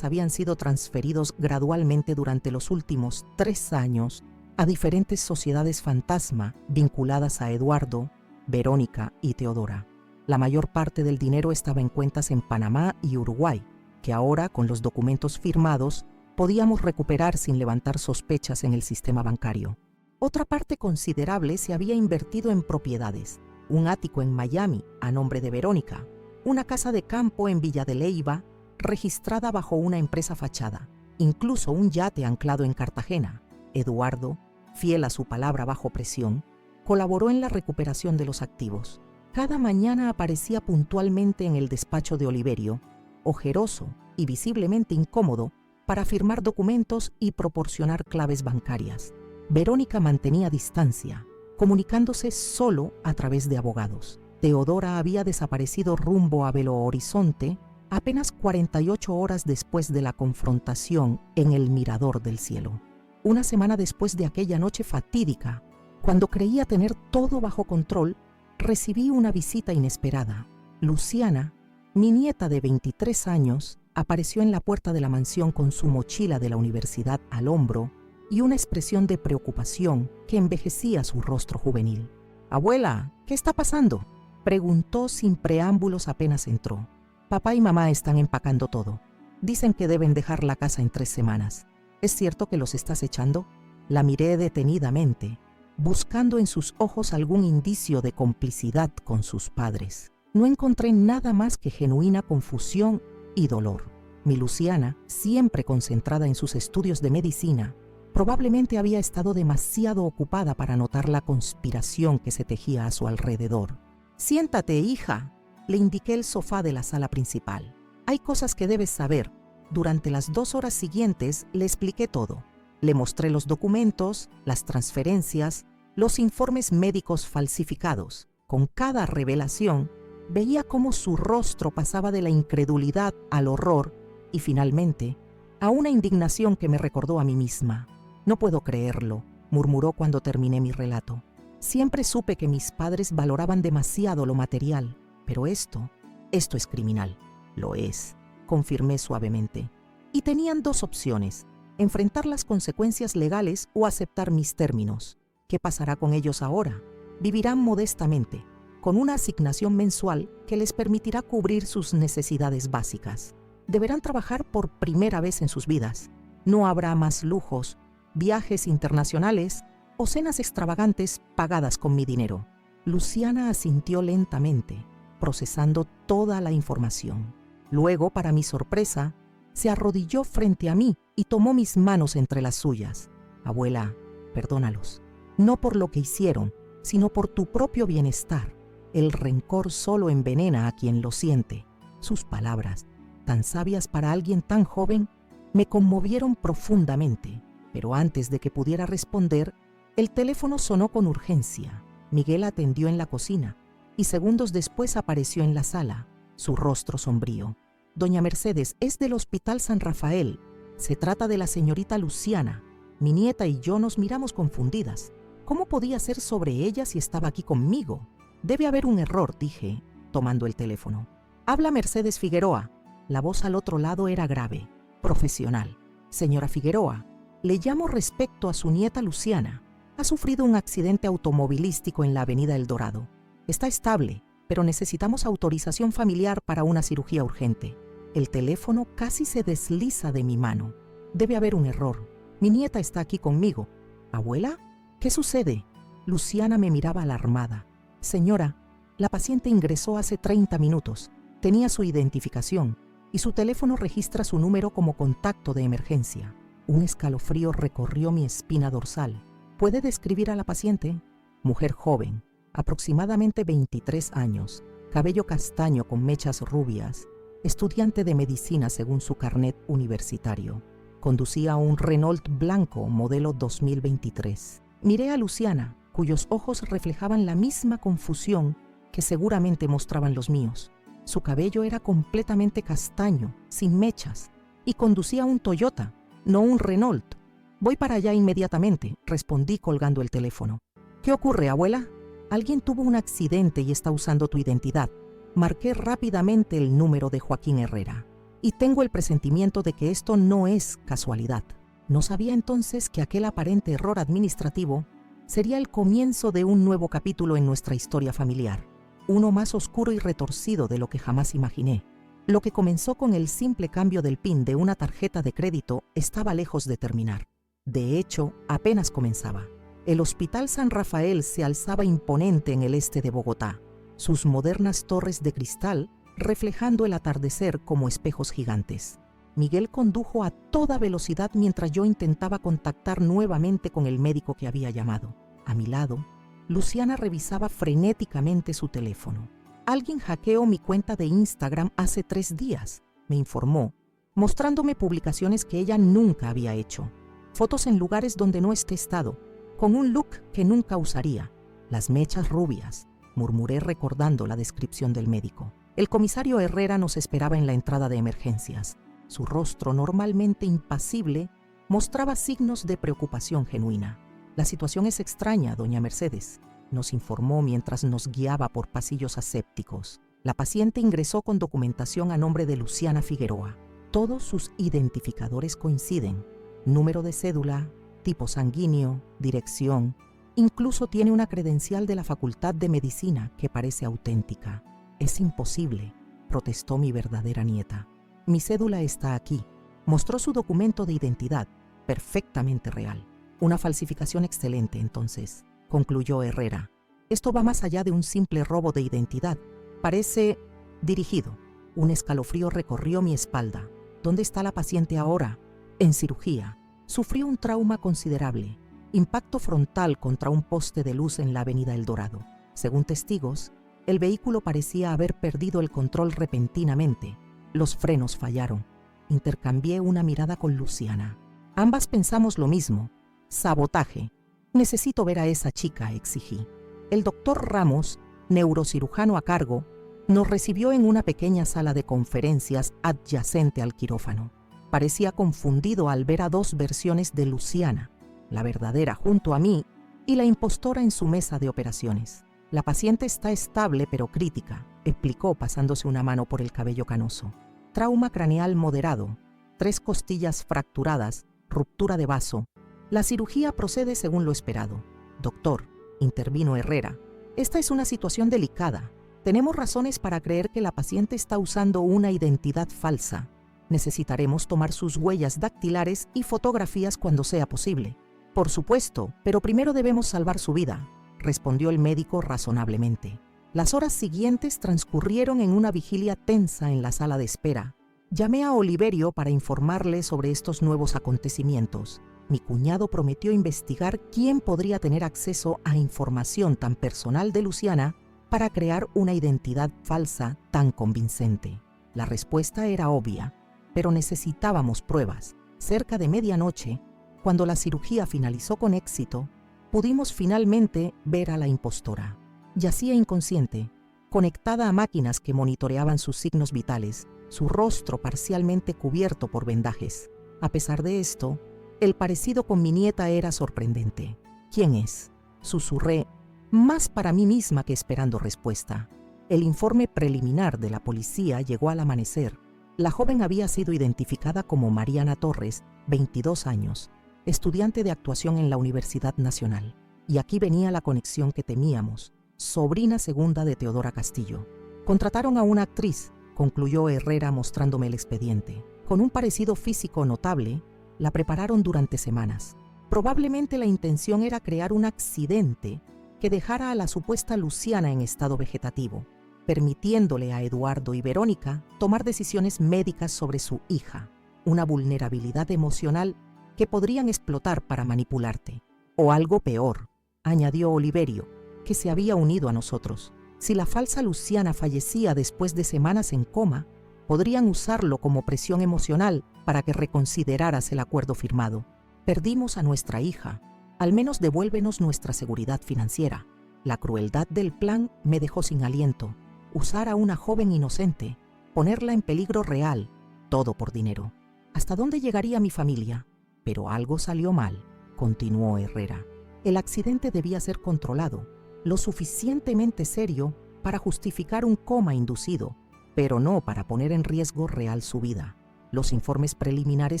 habían sido transferidos gradualmente durante los últimos 3 años a diferentes sociedades fantasma vinculadas a Eduardo, Verónica y Teodora. La mayor parte del dinero estaba en cuentas en Panamá y Uruguay, que ahora, con los documentos firmados, podíamos recuperar sin levantar sospechas en el sistema bancario. Otra parte considerable se había invertido en propiedades: un ático en Miami a nombre de Verónica, una casa de campo en Villa de Leyva registrada bajo una empresa fachada, incluso un yate anclado en Cartagena. Eduardo, fiel a su palabra bajo presión, colaboró en la recuperación de los activos. Cada mañana aparecía puntualmente en el despacho de Oliverio, ojeroso y visiblemente incómodo, para firmar documentos y proporcionar claves bancarias. Verónica mantenía distancia, comunicándose solo a través de abogados. Teodora había desaparecido rumbo a Belo Horizonte apenas 48 horas después de la confrontación en el Mirador del Cielo. Una semana después de aquella noche fatídica, cuando creía tener todo bajo control, recibí una visita inesperada. Luciana, mi nieta de 23 años, apareció en la puerta de la mansión con su mochila de la universidad al hombro y una expresión de preocupación que envejecía su rostro juvenil. «Abuela, ¿qué está pasando?», preguntó sin preámbulos apenas entró. «Papá y mamá están empacando todo. Dicen que deben dejar la casa en 3 semanas. ¿Es cierto que los estás echando?». La miré detenidamente, buscando en sus ojos algún indicio de complicidad con sus padres. No encontré nada más que genuina confusión y dolor. Mi Luciana, siempre concentrada en sus estudios de medicina, probablemente había estado demasiado ocupada para notar la conspiración que se tejía a su alrededor. «Siéntate, hija», le indiqué el sofá de la sala principal. «Hay cosas que debes saber». Durante las 2 horas siguientes le expliqué todo. Le mostré los documentos, las transferencias, los informes médicos falsificados. Con cada revelación, veía cómo su rostro pasaba de la incredulidad al horror y finalmente a una indignación que me recordó a mí misma. «No puedo creerlo», murmuró cuando terminé mi relato. «Siempre supe que mis padres valoraban demasiado lo material, pero esto es criminal». «Lo es», confirmé suavemente. Y tenían 2 opciones: enfrentar las consecuencias legales o aceptar mis términos. ¿Qué pasará con ellos ahora? Vivirán modestamente, con una asignación mensual que les permitirá cubrir sus necesidades básicas. Deberán trabajar por primera vez en sus vidas. No habrá más lujos, viajes internacionales o cenas extravagantes pagadas con mi dinero. Luciana asintió lentamente, procesando toda la información. Luego, para mi sorpresa, se arrodilló frente a mí y tomó mis manos entre las suyas. «Abuela, perdónalos. No por lo que hicieron, sino por tu propio bienestar. El rencor solo envenena a quien lo siente». Sus palabras, tan sabias para alguien tan joven, me conmovieron profundamente. Pero antes de que pudiera responder, el teléfono sonó con urgencia. Miguel atendió en la cocina y segundos después apareció en la sala, su rostro sombrío. «Doña Mercedes, es del Hospital San Rafael. Se trata de la señorita Luciana». Mi nieta y yo nos miramos confundidas. ¿Cómo podía ser sobre ella si estaba aquí conmigo? «Debe haber un error», dije, tomando el teléfono. «Habla Mercedes Figueroa». La voz al otro lado era grave, profesional. «Señora Figueroa, le llamo respecto a su nieta Luciana. Ha sufrido un accidente automovilístico en la avenida El Dorado. Está estable, pero necesitamos autorización familiar para una cirugía urgente». El teléfono casi se desliza de mi mano. «Debe haber un error. Mi nieta está aquí conmigo». «¿Abuela? ¿Qué sucede?». Luciana me miraba alarmada. «Señora, la paciente ingresó hace 30 minutos. Tenía su identificación y su teléfono registra su número como contacto de emergencia». Un escalofrío recorrió mi espina dorsal. «¿Puede describir a la paciente?». Mujer joven, aproximadamente 23 años, cabello castaño con mechas rubias, estudiante de medicina según su carnet universitario. Conducía un Renault blanco modelo 2023. Miré a Luciana, cuyos ojos reflejaban la misma confusión que seguramente mostraban los míos. Su cabello era completamente castaño, sin mechas, y conducía un Toyota, no un Renault. «Voy para allá inmediatamente», respondí colgando el teléfono. «¿Qué ocurre, abuela?». «Alguien tuvo un accidente y está usando tu identidad». Marqué rápidamente el número de Joaquín Herrera. Y tengo el presentimiento de que esto no es casualidad. No sabía entonces que aquel aparente error administrativo sería el comienzo de un nuevo capítulo en nuestra historia familiar. Uno más oscuro y retorcido de lo que jamás imaginé. Lo que comenzó con el simple cambio del PIN de una tarjeta de crédito estaba lejos de terminar. De hecho, apenas comenzaba. El Hospital San Rafael se alzaba imponente en el este de Bogotá, sus modernas torres de cristal reflejando el atardecer como espejos gigantes. Miguel condujo a toda velocidad mientras yo intentaba contactar nuevamente con el médico que había llamado. A mi lado, Luciana revisaba frenéticamente su teléfono. «Alguien hackeó mi cuenta de Instagram hace 3 días», me informó, mostrándome publicaciones que ella nunca había hecho. Fotos en lugares donde no esté estado, con un look que nunca usaría. «Las mechas rubias», murmuré recordando la descripción del médico. El comisario Herrera nos esperaba en la entrada de emergencias. Su rostro, normalmente impasible, mostraba signos de preocupación genuina. «La situación es extraña, doña Mercedes», nos informó mientras nos guiaba por pasillos asépticos. La paciente ingresó con documentación a nombre de Luciana Figueroa. Todos sus identificadores coinciden: número de cédula, tipo sanguíneo, dirección, incluso tiene una credencial de la Facultad de Medicina que parece auténtica. Es imposible, protestó mi verdadera nieta. Mi cédula está aquí. Mostró su documento de identidad, perfectamente real. Una falsificación excelente, entonces, concluyó Herrera. Esto va más allá de un simple robo de identidad. Parece dirigido. Un escalofrío recorrió mi espalda. ¿Dónde está la paciente ahora? En cirugía. Sufrió un trauma considerable. Impacto frontal contra un poste de luz en la avenida El Dorado. Según testigos, el vehículo parecía haber perdido el control repentinamente. Los frenos fallaron. Intercambié una mirada con Luciana. Ambas pensamos lo mismo. Sabotaje. Necesito ver a esa chica, exigí. El doctor Ramos, neurocirujano a cargo, nos recibió en una pequeña sala de conferencias adyacente al quirófano. Parecía confundido al ver a dos versiones de Luciana, la verdadera junto a mí y la impostora en su mesa de operaciones. La paciente está estable pero crítica, explicó pasándose una mano por el cabello canoso. Trauma craneal moderado, 3 costillas fracturadas, ruptura de vaso. La cirugía procede según lo esperado. Doctor, intervino Herrera, esta es una situación delicada. Tenemos razones para creer que la paciente está usando una identidad falsa. Necesitaremos tomar sus huellas dactilares y fotografías cuando sea posible. Por supuesto, pero primero debemos salvar su vida, respondió el médico razonablemente. Las horas siguientes transcurrieron en una vigilia tensa en la sala de espera. Llamé a Oliverio para informarle sobre estos nuevos acontecimientos. Mi cuñado prometió investigar quién podría tener acceso a información tan personal de Luciana para crear una identidad falsa tan convincente. La respuesta era obvia, pero necesitábamos pruebas. Cerca de medianoche, cuando la cirugía finalizó con éxito, pudimos finalmente ver a la impostora. Yacía inconsciente, conectada a máquinas que monitoreaban sus signos vitales, su rostro parcialmente cubierto por vendajes. A pesar de esto, el parecido con mi nieta era sorprendente. ¿Quién es?, susurré, más para mí misma que esperando respuesta. El informe preliminar de la policía llegó al amanecer. La joven había sido identificada como Mariana Torres, 22 años, estudiante de actuación en la Universidad Nacional. Y aquí venía la conexión que temíamos, sobrina segunda de Teodora Castillo. Contrataron a una actriz, concluyó Herrera mostrándome el expediente. Con un parecido físico notable, la prepararon durante semanas. Probablemente la intención era crear un accidente que dejara a la supuesta Luciana en estado vegetativo, permitiéndole a Eduardo y Verónica tomar decisiones médicas sobre su hija, una vulnerabilidad emocional que podrían explotar para manipularte. O algo peor, añadió Oliverio, que se había unido a nosotros. Si la falsa Luciana fallecía después de semanas en coma, podrían usarlo como presión emocional para que reconsideraras el acuerdo firmado. Perdimos a nuestra hija. Al menos devuélvenos nuestra seguridad financiera. La crueldad del plan me dejó sin aliento. Usar a una joven inocente, ponerla en peligro real, todo por dinero. ¿Hasta dónde llegaría mi familia? Pero algo salió mal, continuó Herrera. El accidente debía ser controlado, lo suficientemente serio para justificar un coma inducido, pero no para poner en riesgo real su vida. Los informes preliminares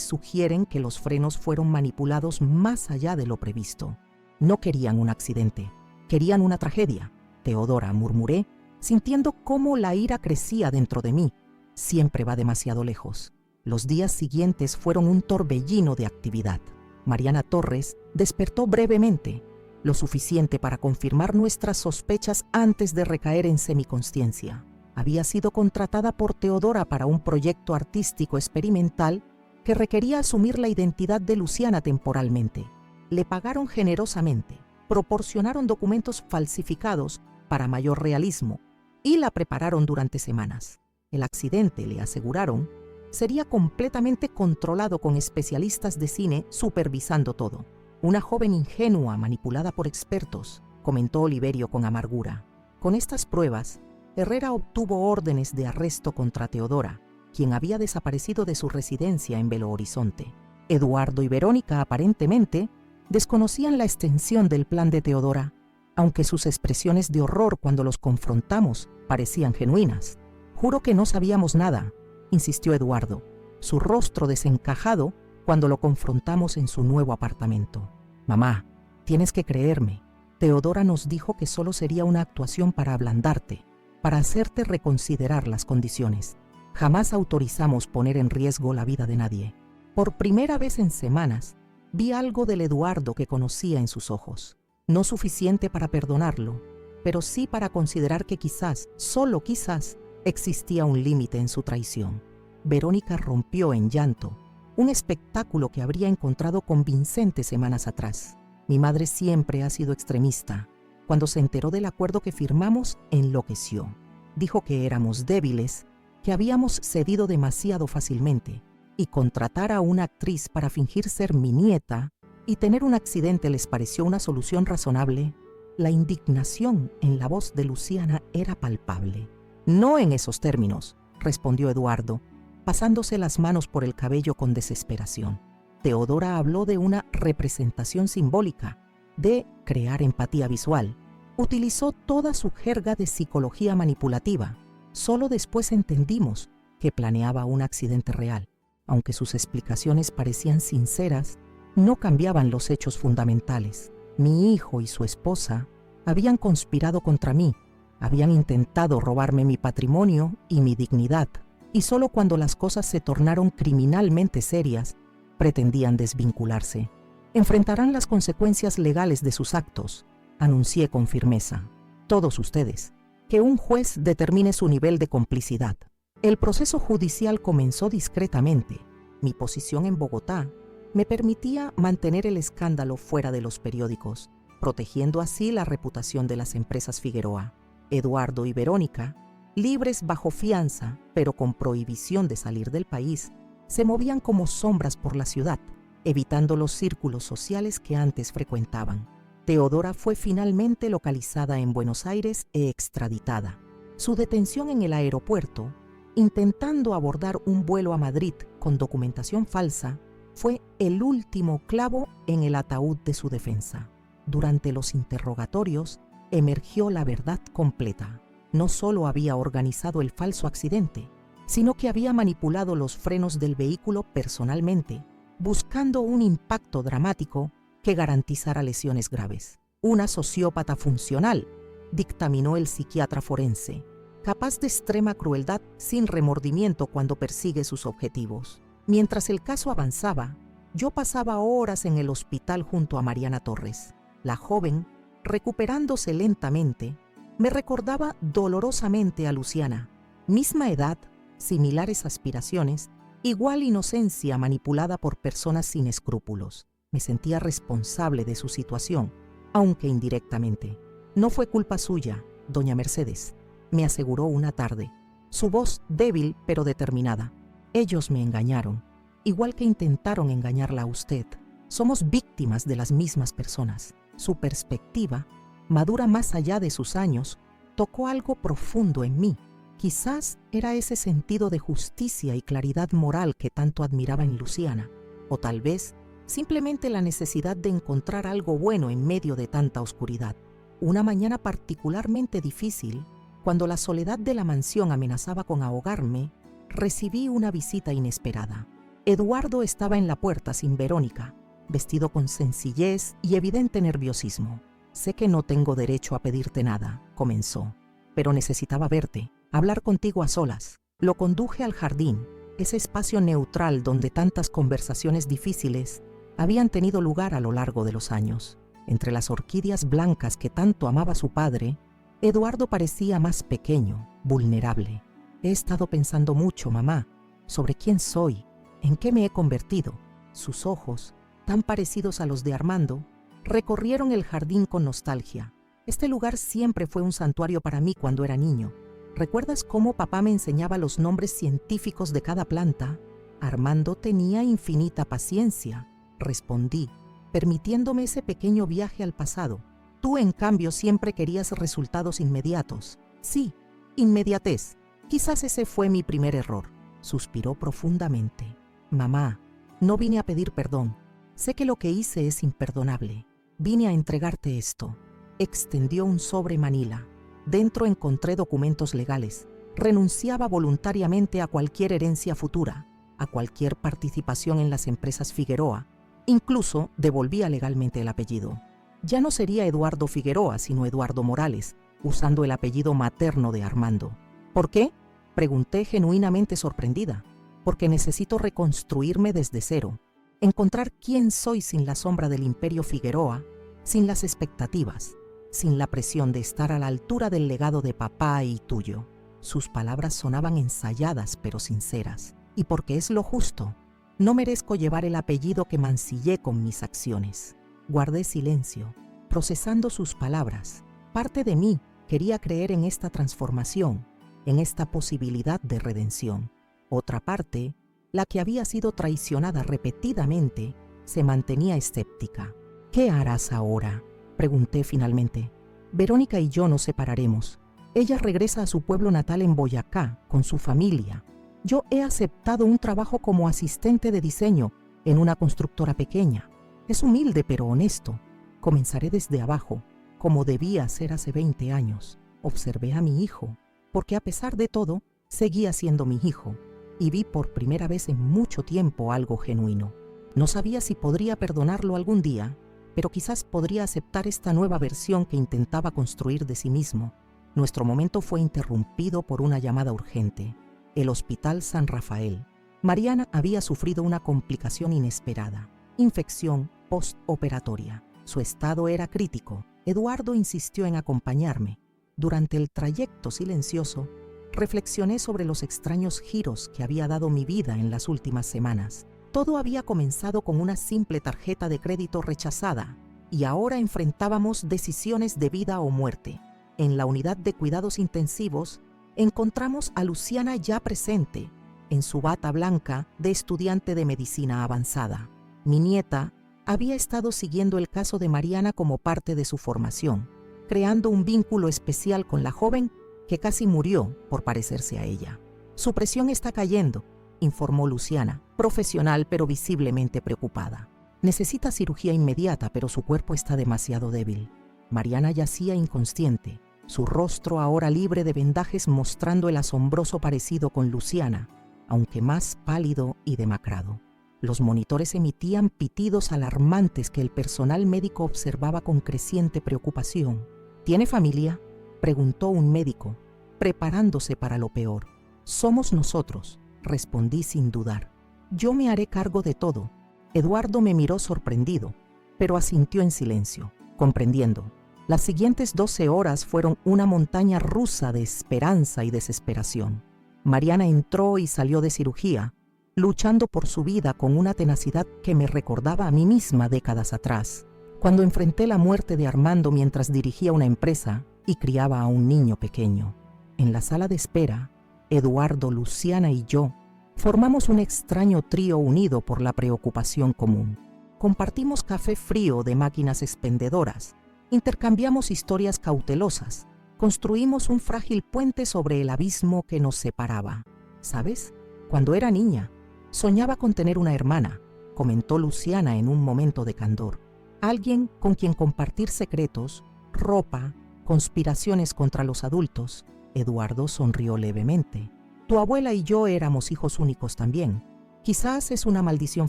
sugieren que los frenos fueron manipulados más allá de lo previsto. No querían un accidente, querían una tragedia. Teodora, murmuré, sintiendo cómo la ira crecía dentro de mí. Siempre va demasiado lejos. Los días siguientes fueron un torbellino de actividad. Mariana Torres despertó brevemente, lo suficiente para confirmar nuestras sospechas antes de recaer en semiconsciencia. Había sido contratada por Teodora para un proyecto artístico experimental que requería asumir la identidad de Luciana temporalmente. Le pagaron generosamente, proporcionaron documentos falsificados para mayor realismo y la prepararon durante semanas. El accidente, le aseguraron, sería completamente controlado con especialistas de cine supervisando todo. Una joven ingenua manipulada por expertos, comentó Oliverio con amargura. Con estas pruebas, Herrera obtuvo órdenes de arresto contra Teodora, quien había desaparecido de su residencia en Belo Horizonte. Eduardo y Verónica aparentemente desconocían la extensión del plan de Teodora, aunque sus expresiones de horror cuando los confrontamos parecían genuinas. Juro que no sabíamos nada, insistió Eduardo. Su rostro desencajado cuando lo confrontamos en su nuevo apartamento. Mamá, tienes que creerme. Teodora nos dijo que solo sería una actuación para ablandarte, para hacerte reconsiderar las condiciones. Jamás autorizamos poner en riesgo la vida de nadie. Por primera vez en semanas, vi algo del Eduardo que conocía en sus ojos. No suficiente para perdonarlo, pero sí para considerar que quizás, solo quizás, existía un límite en su traición. Verónica rompió en llanto, un espectáculo que habría encontrado convincente semanas atrás. Mi madre siempre ha sido extremista. Cuando se enteró del acuerdo que firmamos, enloqueció. Dijo que éramos débiles, que habíamos cedido demasiado fácilmente, y contratar a una actriz para fingir ser mi nieta y tener un accidente les pareció una solución razonable. La indignación en la voz de Luciana era palpable. No en esos términos, respondió Eduardo, pasándose las manos por el cabello con desesperación. Teodora habló de una representación simbólica, de crear empatía visual. Utilizó toda su jerga de psicología manipulativa. Solo después entendimos que planeaba un accidente real. Aunque sus explicaciones parecían sinceras, no cambiaban los hechos fundamentales. Mi hijo y su esposa habían conspirado contra mí, habían intentado robarme mi patrimonio y mi dignidad, y solo cuando las cosas se tornaron criminalmente serias, pretendían desvincularse. Enfrentarán las consecuencias legales de sus actos, anuncié con firmeza. Todos ustedes, que un juez determine su nivel de complicidad. El proceso judicial comenzó discretamente. Mi posición en Bogotá me permitía mantener el escándalo fuera de los periódicos, protegiendo así la reputación de las empresas Figueroa. Eduardo y Verónica, libres bajo fianza, pero con prohibición de salir del país, se movían como sombras por la ciudad, evitando los círculos sociales que antes frecuentaban. Teodora fue finalmente localizada en Buenos Aires e extraditada. Su detención en el aeropuerto, intentando abordar un vuelo a Madrid con documentación falsa, fue el último clavo en el ataúd de su defensa. Durante los interrogatorios, emergió la verdad completa. No solo había organizado el falso accidente, sino que había manipulado los frenos del vehículo personalmente, buscando un impacto dramático que garantizara lesiones graves. Una sociópata funcional, dictaminó el psiquiatra forense, capaz de extrema crueldad sin remordimiento cuando persigue sus objetivos. Mientras el caso avanzaba, yo pasaba horas en el hospital junto a Mariana Torres. La joven, recuperándose lentamente, me recordaba dolorosamente a Luciana. Misma edad, similares aspiraciones, igual inocencia manipulada por personas sin escrúpulos. Me sentía responsable de su situación, aunque indirectamente. No fue culpa suya, doña Mercedes, me aseguró una tarde, su voz débil pero determinada. Ellos me engañaron, igual que intentaron engañarla a usted. Somos víctimas de las mismas personas. Su perspectiva, madura más allá de sus años, tocó algo profundo en mí. Quizás era ese sentido de justicia y claridad moral que tanto admiraba en Luciana, o tal vez simplemente la necesidad de encontrar algo bueno en medio de tanta oscuridad. Una mañana particularmente difícil, cuando la soledad de la mansión amenazaba con ahogarme, recibí una visita inesperada. Eduardo estaba en la puerta sin Verónica, vestido con sencillez y evidente nerviosismo. Sé que no tengo derecho a pedirte nada, comenzó, pero necesitaba verte, hablar contigo a solas. Lo conduje al jardín, ese espacio neutral donde tantas conversaciones difíciles habían tenido lugar a lo largo de los años. Entre las orquídeas blancas que tanto amaba su padre, Eduardo parecía más pequeño, vulnerable. He estado pensando mucho, mamá, sobre quién soy, en qué me he convertido. Sus ojos, tan parecidos a los de Armando, recorrieron el jardín con nostalgia. Este lugar siempre fue un santuario para mí cuando era niño. ¿Recuerdas cómo papá me enseñaba los nombres científicos de cada planta? Armando tenía infinita paciencia, respondí, permitiéndome ese pequeño viaje al pasado. Tú, en cambio, siempre querías resultados inmediatos. Sí, inmediatez. Quizás ese fue mi primer error. Suspiró profundamente. Mamá, no vine a pedir perdón. Sé que lo que hice es imperdonable. Vine a entregarte esto. Extendió un sobre manila. Dentro encontré documentos legales. Renunciaba voluntariamente a cualquier herencia futura. a cualquier participación en las empresas Figueroa. Incluso devolvía legalmente el apellido. Ya no sería Eduardo Figueroa, sino Eduardo Morales, usando el apellido materno de Armando. ¿Por qué? Pregunté genuinamente sorprendida. Porque necesito reconstruirme desde cero, encontrar quién soy sin la sombra del imperio Figueroa, sin las expectativas, sin la presión de estar a la altura del legado de papá y tuyo. Sus palabras sonaban ensayadas pero sinceras. Y porque es lo justo, no merezco llevar el apellido que mancillé con mis acciones. Guardé silencio, procesando sus palabras. Parte de mí quería creer en esta transformación, en esta posibilidad de redención. Otra parte, la que había sido traicionada repetidamente, se mantenía escéptica. ¿Qué harás ahora?, pregunté finalmente. Verónica y yo nos separaremos. Ella regresa a su pueblo natal en Boyacá, con su familia. Yo he aceptado un trabajo como asistente de diseño en una constructora pequeña. Es humilde pero honesto. Comenzaré desde abajo, como debía ser hace 20 años. Observé a mi hijo, porque a pesar de todo, seguía siendo mi hijo, y vi por primera vez en mucho tiempo algo genuino. No sabía si podría perdonarlo algún día, pero quizás podría aceptar esta nueva versión que intentaba construir de sí mismo. Nuestro momento fue interrumpido por una llamada urgente. El Hospital San Rafael. Mariana había sufrido una complicación inesperada, infección postoperatoria. Su estado era crítico. Eduardo insistió en acompañarme. Durante el trayecto silencioso, reflexioné sobre los extraños giros que había dado mi vida en las últimas semanas. Todo había comenzado con una simple tarjeta de crédito rechazada y ahora enfrentábamos decisiones de vida o muerte. En la unidad de cuidados intensivos encontramos a Luciana ya presente, en su bata blanca de estudiante de medicina avanzada. Mi nieta había estado siguiendo el caso de Mariana como parte de su formación, creando un vínculo especial con la joven que casi murió por parecerse a ella. Su presión está cayendo, informó Luciana, profesional pero visiblemente preocupada. Necesita cirugía inmediata, pero su cuerpo está demasiado débil. Mariana yacía inconsciente, su rostro ahora libre de vendajes mostrando el asombroso parecido con Luciana, aunque más pálido y demacrado. Los monitores emitían pitidos alarmantes que el personal médico observaba con creciente preocupación. ¿Tiene familia?, preguntó un médico, preparándose para lo peor. Somos nosotros, respondí sin dudar. Yo me haré cargo de todo. Eduardo me miró sorprendido, pero asintió en silencio, comprendiendo. Las siguientes 12 horas fueron una montaña rusa de esperanza y desesperación. Mariana entró y salió de cirugía, luchando por su vida con una tenacidad que me recordaba a mí misma décadas atrás, cuando enfrenté la muerte de Armando mientras dirigía una empresa y criaba a un niño pequeño. En la sala de espera, Eduardo, Luciana y yo formamos un extraño trío unido por la preocupación común. Compartimos café frío de máquinas expendedoras, intercambiamos historias cautelosas, construimos un frágil puente sobre el abismo que nos separaba. ¿Sabes? Cuando era niña, soñaba con tener una hermana, comentó Luciana en un momento de candor. Alguien con quien compartir secretos, ropa, conspiraciones contra los adultos. Eduardo sonrió levemente. Tu abuela y yo éramos hijos únicos también. Quizás es una maldición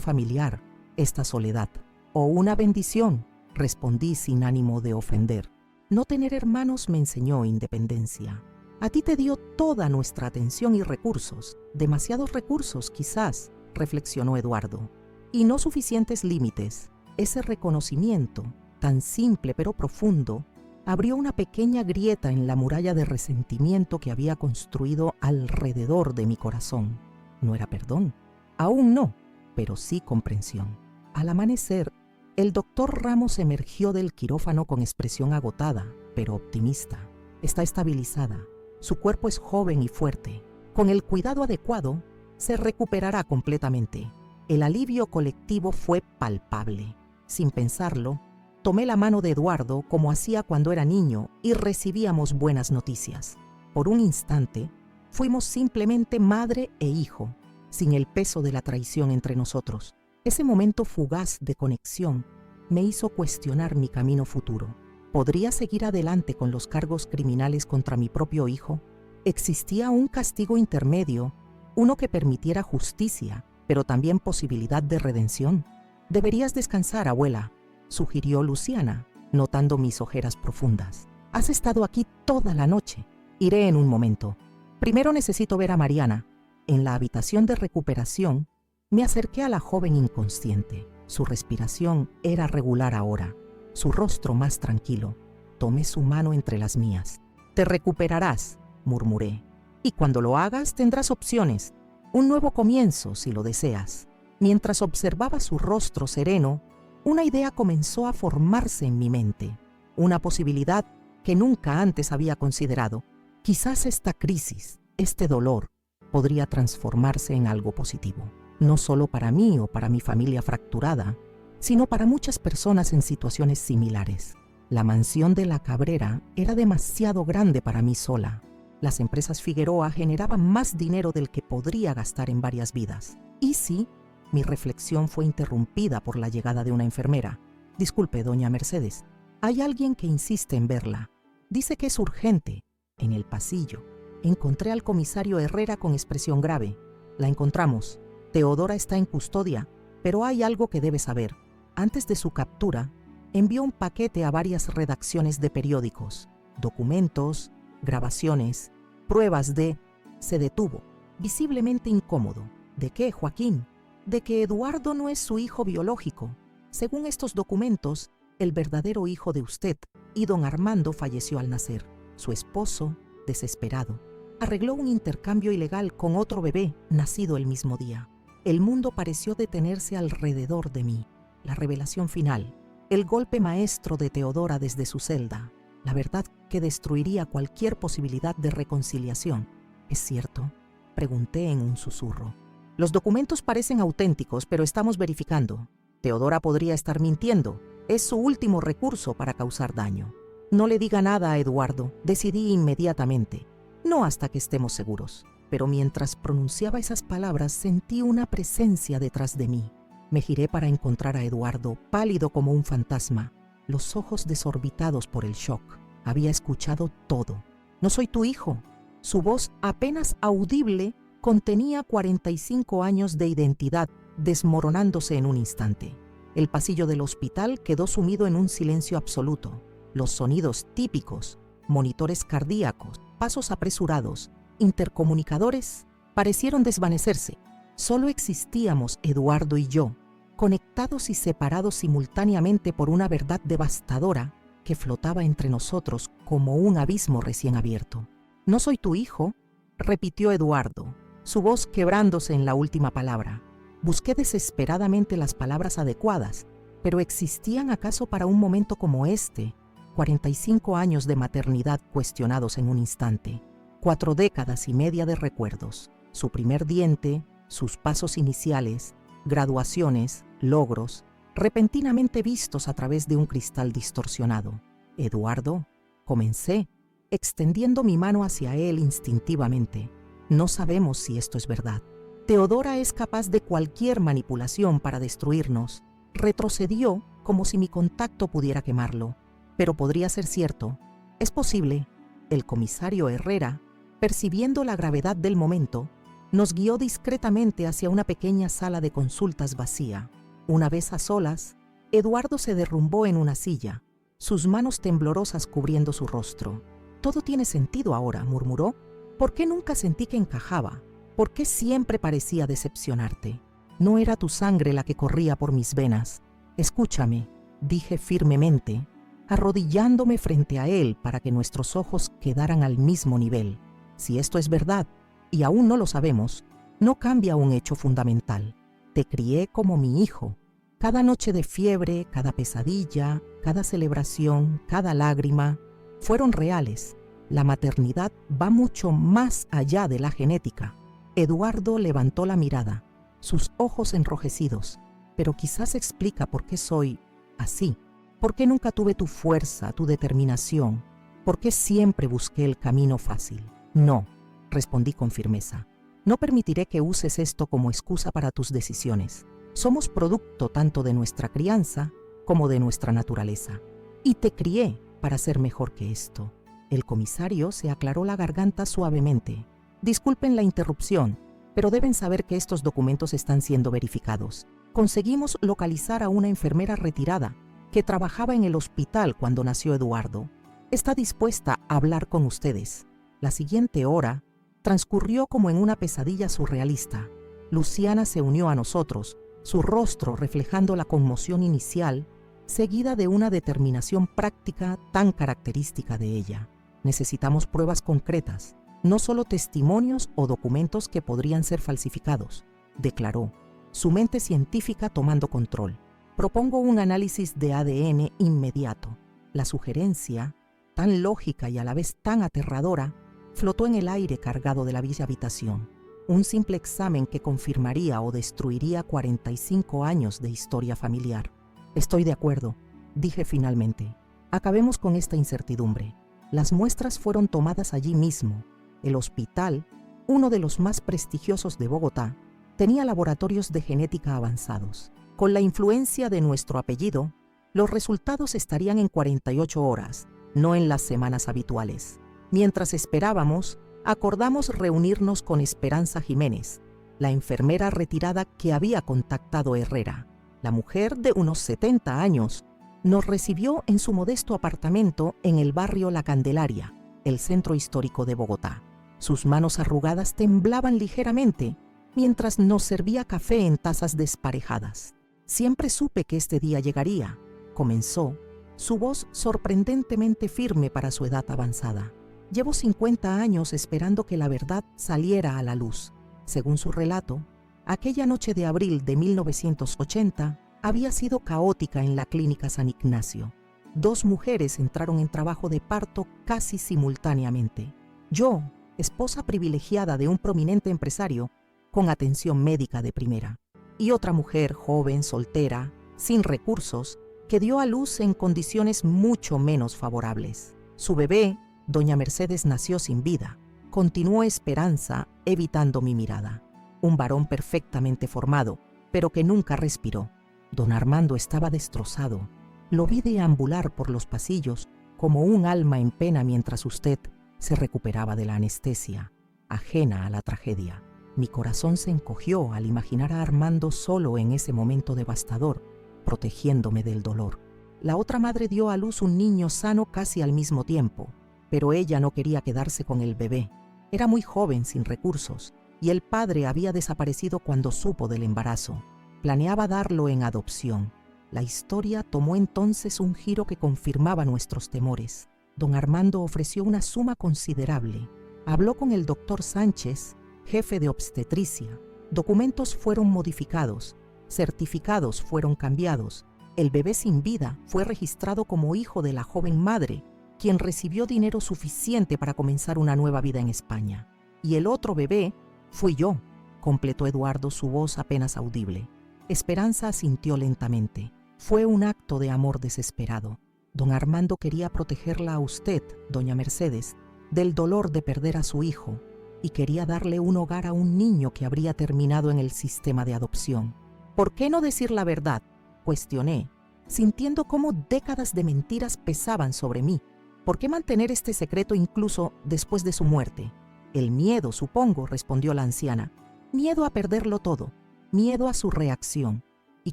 familiar, esta soledad, o una bendición, respondí sin ánimo de ofender. No tener hermanos me enseñó independencia. A ti te dio toda nuestra atención y recursos, demasiados recursos quizás, reflexionó Eduardo, y no suficientes límites. Ese reconocimiento, tan simple pero profundo, abrió una pequeña grieta en la muralla de resentimiento que había construido alrededor de mi corazón. No era perdón, aún no, pero sí comprensión. Al amanecer, el doctor Ramos emergió del quirófano con expresión agotada, pero optimista. Está estabilizada. Su cuerpo es joven y fuerte. Con el cuidado adecuado, se recuperará completamente. El alivio colectivo fue palpable. Sin pensarlo, tomé la mano de Eduardo como hacía cuando era niño y recibíamos buenas noticias. Por un instante, fuimos simplemente madre e hijo, sin el peso de la traición entre nosotros. Ese momento fugaz de conexión me hizo cuestionar mi camino futuro. ¿Podría seguir adelante con los cargos criminales contra mi propio hijo? ¿Existía un castigo intermedio, uno que permitiera justicia, pero también posibilidad de redención. Deberías descansar, abuela, sugirió Luciana, notando mis ojeras profundas. Has estado aquí toda la noche. Iré en un momento. Primero necesito ver a Mariana. En la habitación de recuperación, me acerqué a la joven inconsciente. Su respiración era regular ahora, su rostro más tranquilo. Tomé su mano entre las mías. Te recuperarás, murmuré. Y cuando lo hagas tendrás opciones. Un nuevo comienzo, si lo deseas. Mientras observaba su rostro sereno, una idea comenzó a formarse en mi mente. Una posibilidad que nunca antes había considerado. Quizás esta crisis, este dolor, podría transformarse en algo positivo. No solo para mí o para mi familia fracturada, sino para muchas personas en situaciones similares. La mansión de la Cabrera era demasiado grande para mí sola. Las empresas Figueroa generaban más dinero del que podría gastar en varias vidas. ¿Y si? Mi reflexión fue interrumpida por la llegada de una enfermera. Disculpe, doña Mercedes. Hay alguien que insiste en verla. Dice que es urgente. En el pasillo. Encontré al comisario Herrera con expresión grave. La encontramos. Teodora está en custodia, pero hay algo que debe saber. Antes de su captura, envió un paquete a varias redacciones de periódicos, documentos, grabaciones, pruebas de... Se detuvo, visiblemente incómodo. ¿De qué, Joaquín? De que Eduardo no es su hijo biológico. Según estos documentos, el verdadero hijo de usted, y don Armando falleció al nacer. Su esposo, desesperado, arregló un intercambio ilegal con otro bebé nacido el mismo día. El mundo pareció detenerse alrededor de mí. La revelación final, el golpe maestro de Teodora desde su celda, la verdad que destruiría cualquier posibilidad de reconciliación. ¿Es cierto?, pregunté en un susurro. Los documentos parecen auténticos, pero estamos verificando. Teodora podría estar mintiendo. Es su último recurso para causar daño. No le diga nada a Eduardo, decidí inmediatamente. No hasta que estemos seguros. Pero mientras pronunciaba esas palabras sentí una presencia detrás de mí. Me giré para encontrar a Eduardo, pálido como un fantasma, los ojos desorbitados por el shock. Había escuchado todo. No soy tu hijo. Su voz, apenas audible, contenía 45 años de identidad, desmoronándose en un instante. El pasillo del hospital quedó sumido en un silencio absoluto. Los sonidos típicos, monitores cardíacos, pasos apresurados, intercomunicadores, parecieron desvanecerse. Solo existíamos Eduardo y yo, conectados y separados simultáneamente por una verdad devastadora que flotaba entre nosotros como un abismo recién abierto. «No soy tu hijo», repitió Eduardo, su voz quebrándose en la última palabra. Busqué desesperadamente las palabras adecuadas, pero ¿existían acaso para un momento como este? 45 años de maternidad cuestionados en un instante. 4 décadas y media de recuerdos. Su primer diente, sus pasos iniciales, graduaciones, logros, repentinamente vistos a través de un cristal distorsionado. «Eduardo», comencé, extendiendo mi mano hacia él instintivamente. No sabemos si esto es verdad. Teodora es capaz de cualquier manipulación para destruirnos. Retrocedió como si mi contacto pudiera quemarlo. Pero podría ser cierto. Es posible. El comisario Herrera, percibiendo la gravedad del momento, nos guió discretamente hacia una pequeña sala de consultas vacía. Una vez a solas, Eduardo se derrumbó en una silla, sus manos temblorosas cubriendo su rostro. «Todo tiene sentido ahora», murmuró. «¿Por qué nunca sentí que encajaba? ¿Por qué siempre parecía decepcionarte? No era tu sangre la que corría por mis venas. Escúchame», dije firmemente, arrodillándome frente a él para que nuestros ojos quedaran al mismo nivel. «Si esto es verdad, y aún no lo sabemos, no cambia un hecho fundamental. Te crié como mi hijo. Cada noche de fiebre, cada pesadilla, cada celebración, cada lágrima, fueron reales. La maternidad va mucho más allá de la genética». Eduardo levantó la mirada, sus ojos enrojecidos. «Pero quizás explica por qué soy así. ¿Por qué nunca tuve tu fuerza, tu determinación? ¿Por qué siempre busqué el camino fácil?» «No», respondí con firmeza. «No permitiré que uses esto como excusa para tus decisiones. Somos producto tanto de nuestra crianza como de nuestra naturaleza. Y te crié para ser mejor que esto». El comisario se aclaró la garganta suavemente. «Disculpen la interrupción. pero deben saber que estos documentos están siendo verificados. Conseguimos localizar a una enfermera retirada que trabajaba en el hospital cuando nació Eduardo. Está dispuesta a hablar con ustedes. La siguiente hora transcurrió como en una pesadilla surrealista. Luciana se unió a nosotros, su rostro reflejando la conmoción inicial, seguida de una determinación práctica tan característica de ella. Necesitamos pruebas concretas, no solo testimonios o documentos que podrían ser falsificados, declaró, su mente científica tomando control. Propongo un análisis de ADN inmediato. La sugerencia, tan lógica y a la vez tan aterradora, flotó en el aire cargado de la bella habitación. Un simple examen que confirmaría o destruiría 45 años de historia familiar. Estoy de acuerdo, dije finalmente. Acabemos con esta incertidumbre. Las muestras fueron tomadas allí mismo. El hospital, uno de los más prestigiosos de Bogotá, tenía laboratorios de genética avanzados. Con la influencia de nuestro apellido, los resultados estarían en 48 horas, no en las semanas habituales. Mientras esperábamos, acordamos reunirnos con Esperanza Jiménez, la enfermera retirada que había contactado Herrera. La mujer de unos 70 años nos recibió en su modesto apartamento en el barrio La Candelaria, el centro histórico de Bogotá. Sus manos arrugadas temblaban ligeramente mientras nos servía café en tazas desparejadas. Siempre supe que este día llegaría, comenzó, su voz sorprendentemente firme para su edad avanzada. Llevo 50 años esperando que la verdad saliera a la luz. Según su relato, aquella noche de abril de 1980 había sido caótica en la clínica San Ignacio. 2 mujeres entraron en trabajo de parto casi simultáneamente. Yo, esposa privilegiada de un prominente empresario, con atención médica de primera, y otra mujer joven, soltera, sin recursos, que dio a luz en condiciones mucho menos favorables. Su bebé, doña Mercedes, nació sin vida. Continuó Esperanza, evitando mi mirada. Un varón perfectamente formado, pero que nunca respiró. Don Armando estaba destrozado. Lo vi deambular por los pasillos como un alma en pena mientras usted se recuperaba de la anestesia, ajena a la tragedia. Mi corazón se encogió al imaginar a Armando solo en ese momento devastador, protegiéndome del dolor. La otra madre dio a luz un niño sano casi al mismo tiempo, pero ella no quería quedarse con el bebé. Era muy joven, sin recursos, y el padre había desaparecido cuando supo del embarazo. Planeaba darlo en adopción. La historia tomó entonces un giro que confirmaba nuestros temores. Don Armando ofreció una suma considerable. Habló con el doctor Sánchez, jefe de obstetricia. Documentos fueron modificados, certificados fueron cambiados. El bebé sin vida fue registrado como hijo de la joven madre, quien recibió dinero suficiente para comenzar una nueva vida en España. Y el otro bebé fui yo, completó Eduardo, su voz apenas audible. Esperanza asintió lentamente. Fue un acto de amor desesperado. Don Armando quería protegerla a usted, doña Mercedes, del dolor de perder a su hijo, y quería darle un hogar a un niño que habría terminado en el sistema de adopción. ¿Por qué no decir la verdad?, cuestioné, sintiendo cómo décadas de mentiras pesaban sobre mí. ¿Por qué mantener este secreto incluso después de su muerte? El miedo, supongo, respondió la anciana. Miedo a perderlo todo, miedo a su reacción. Y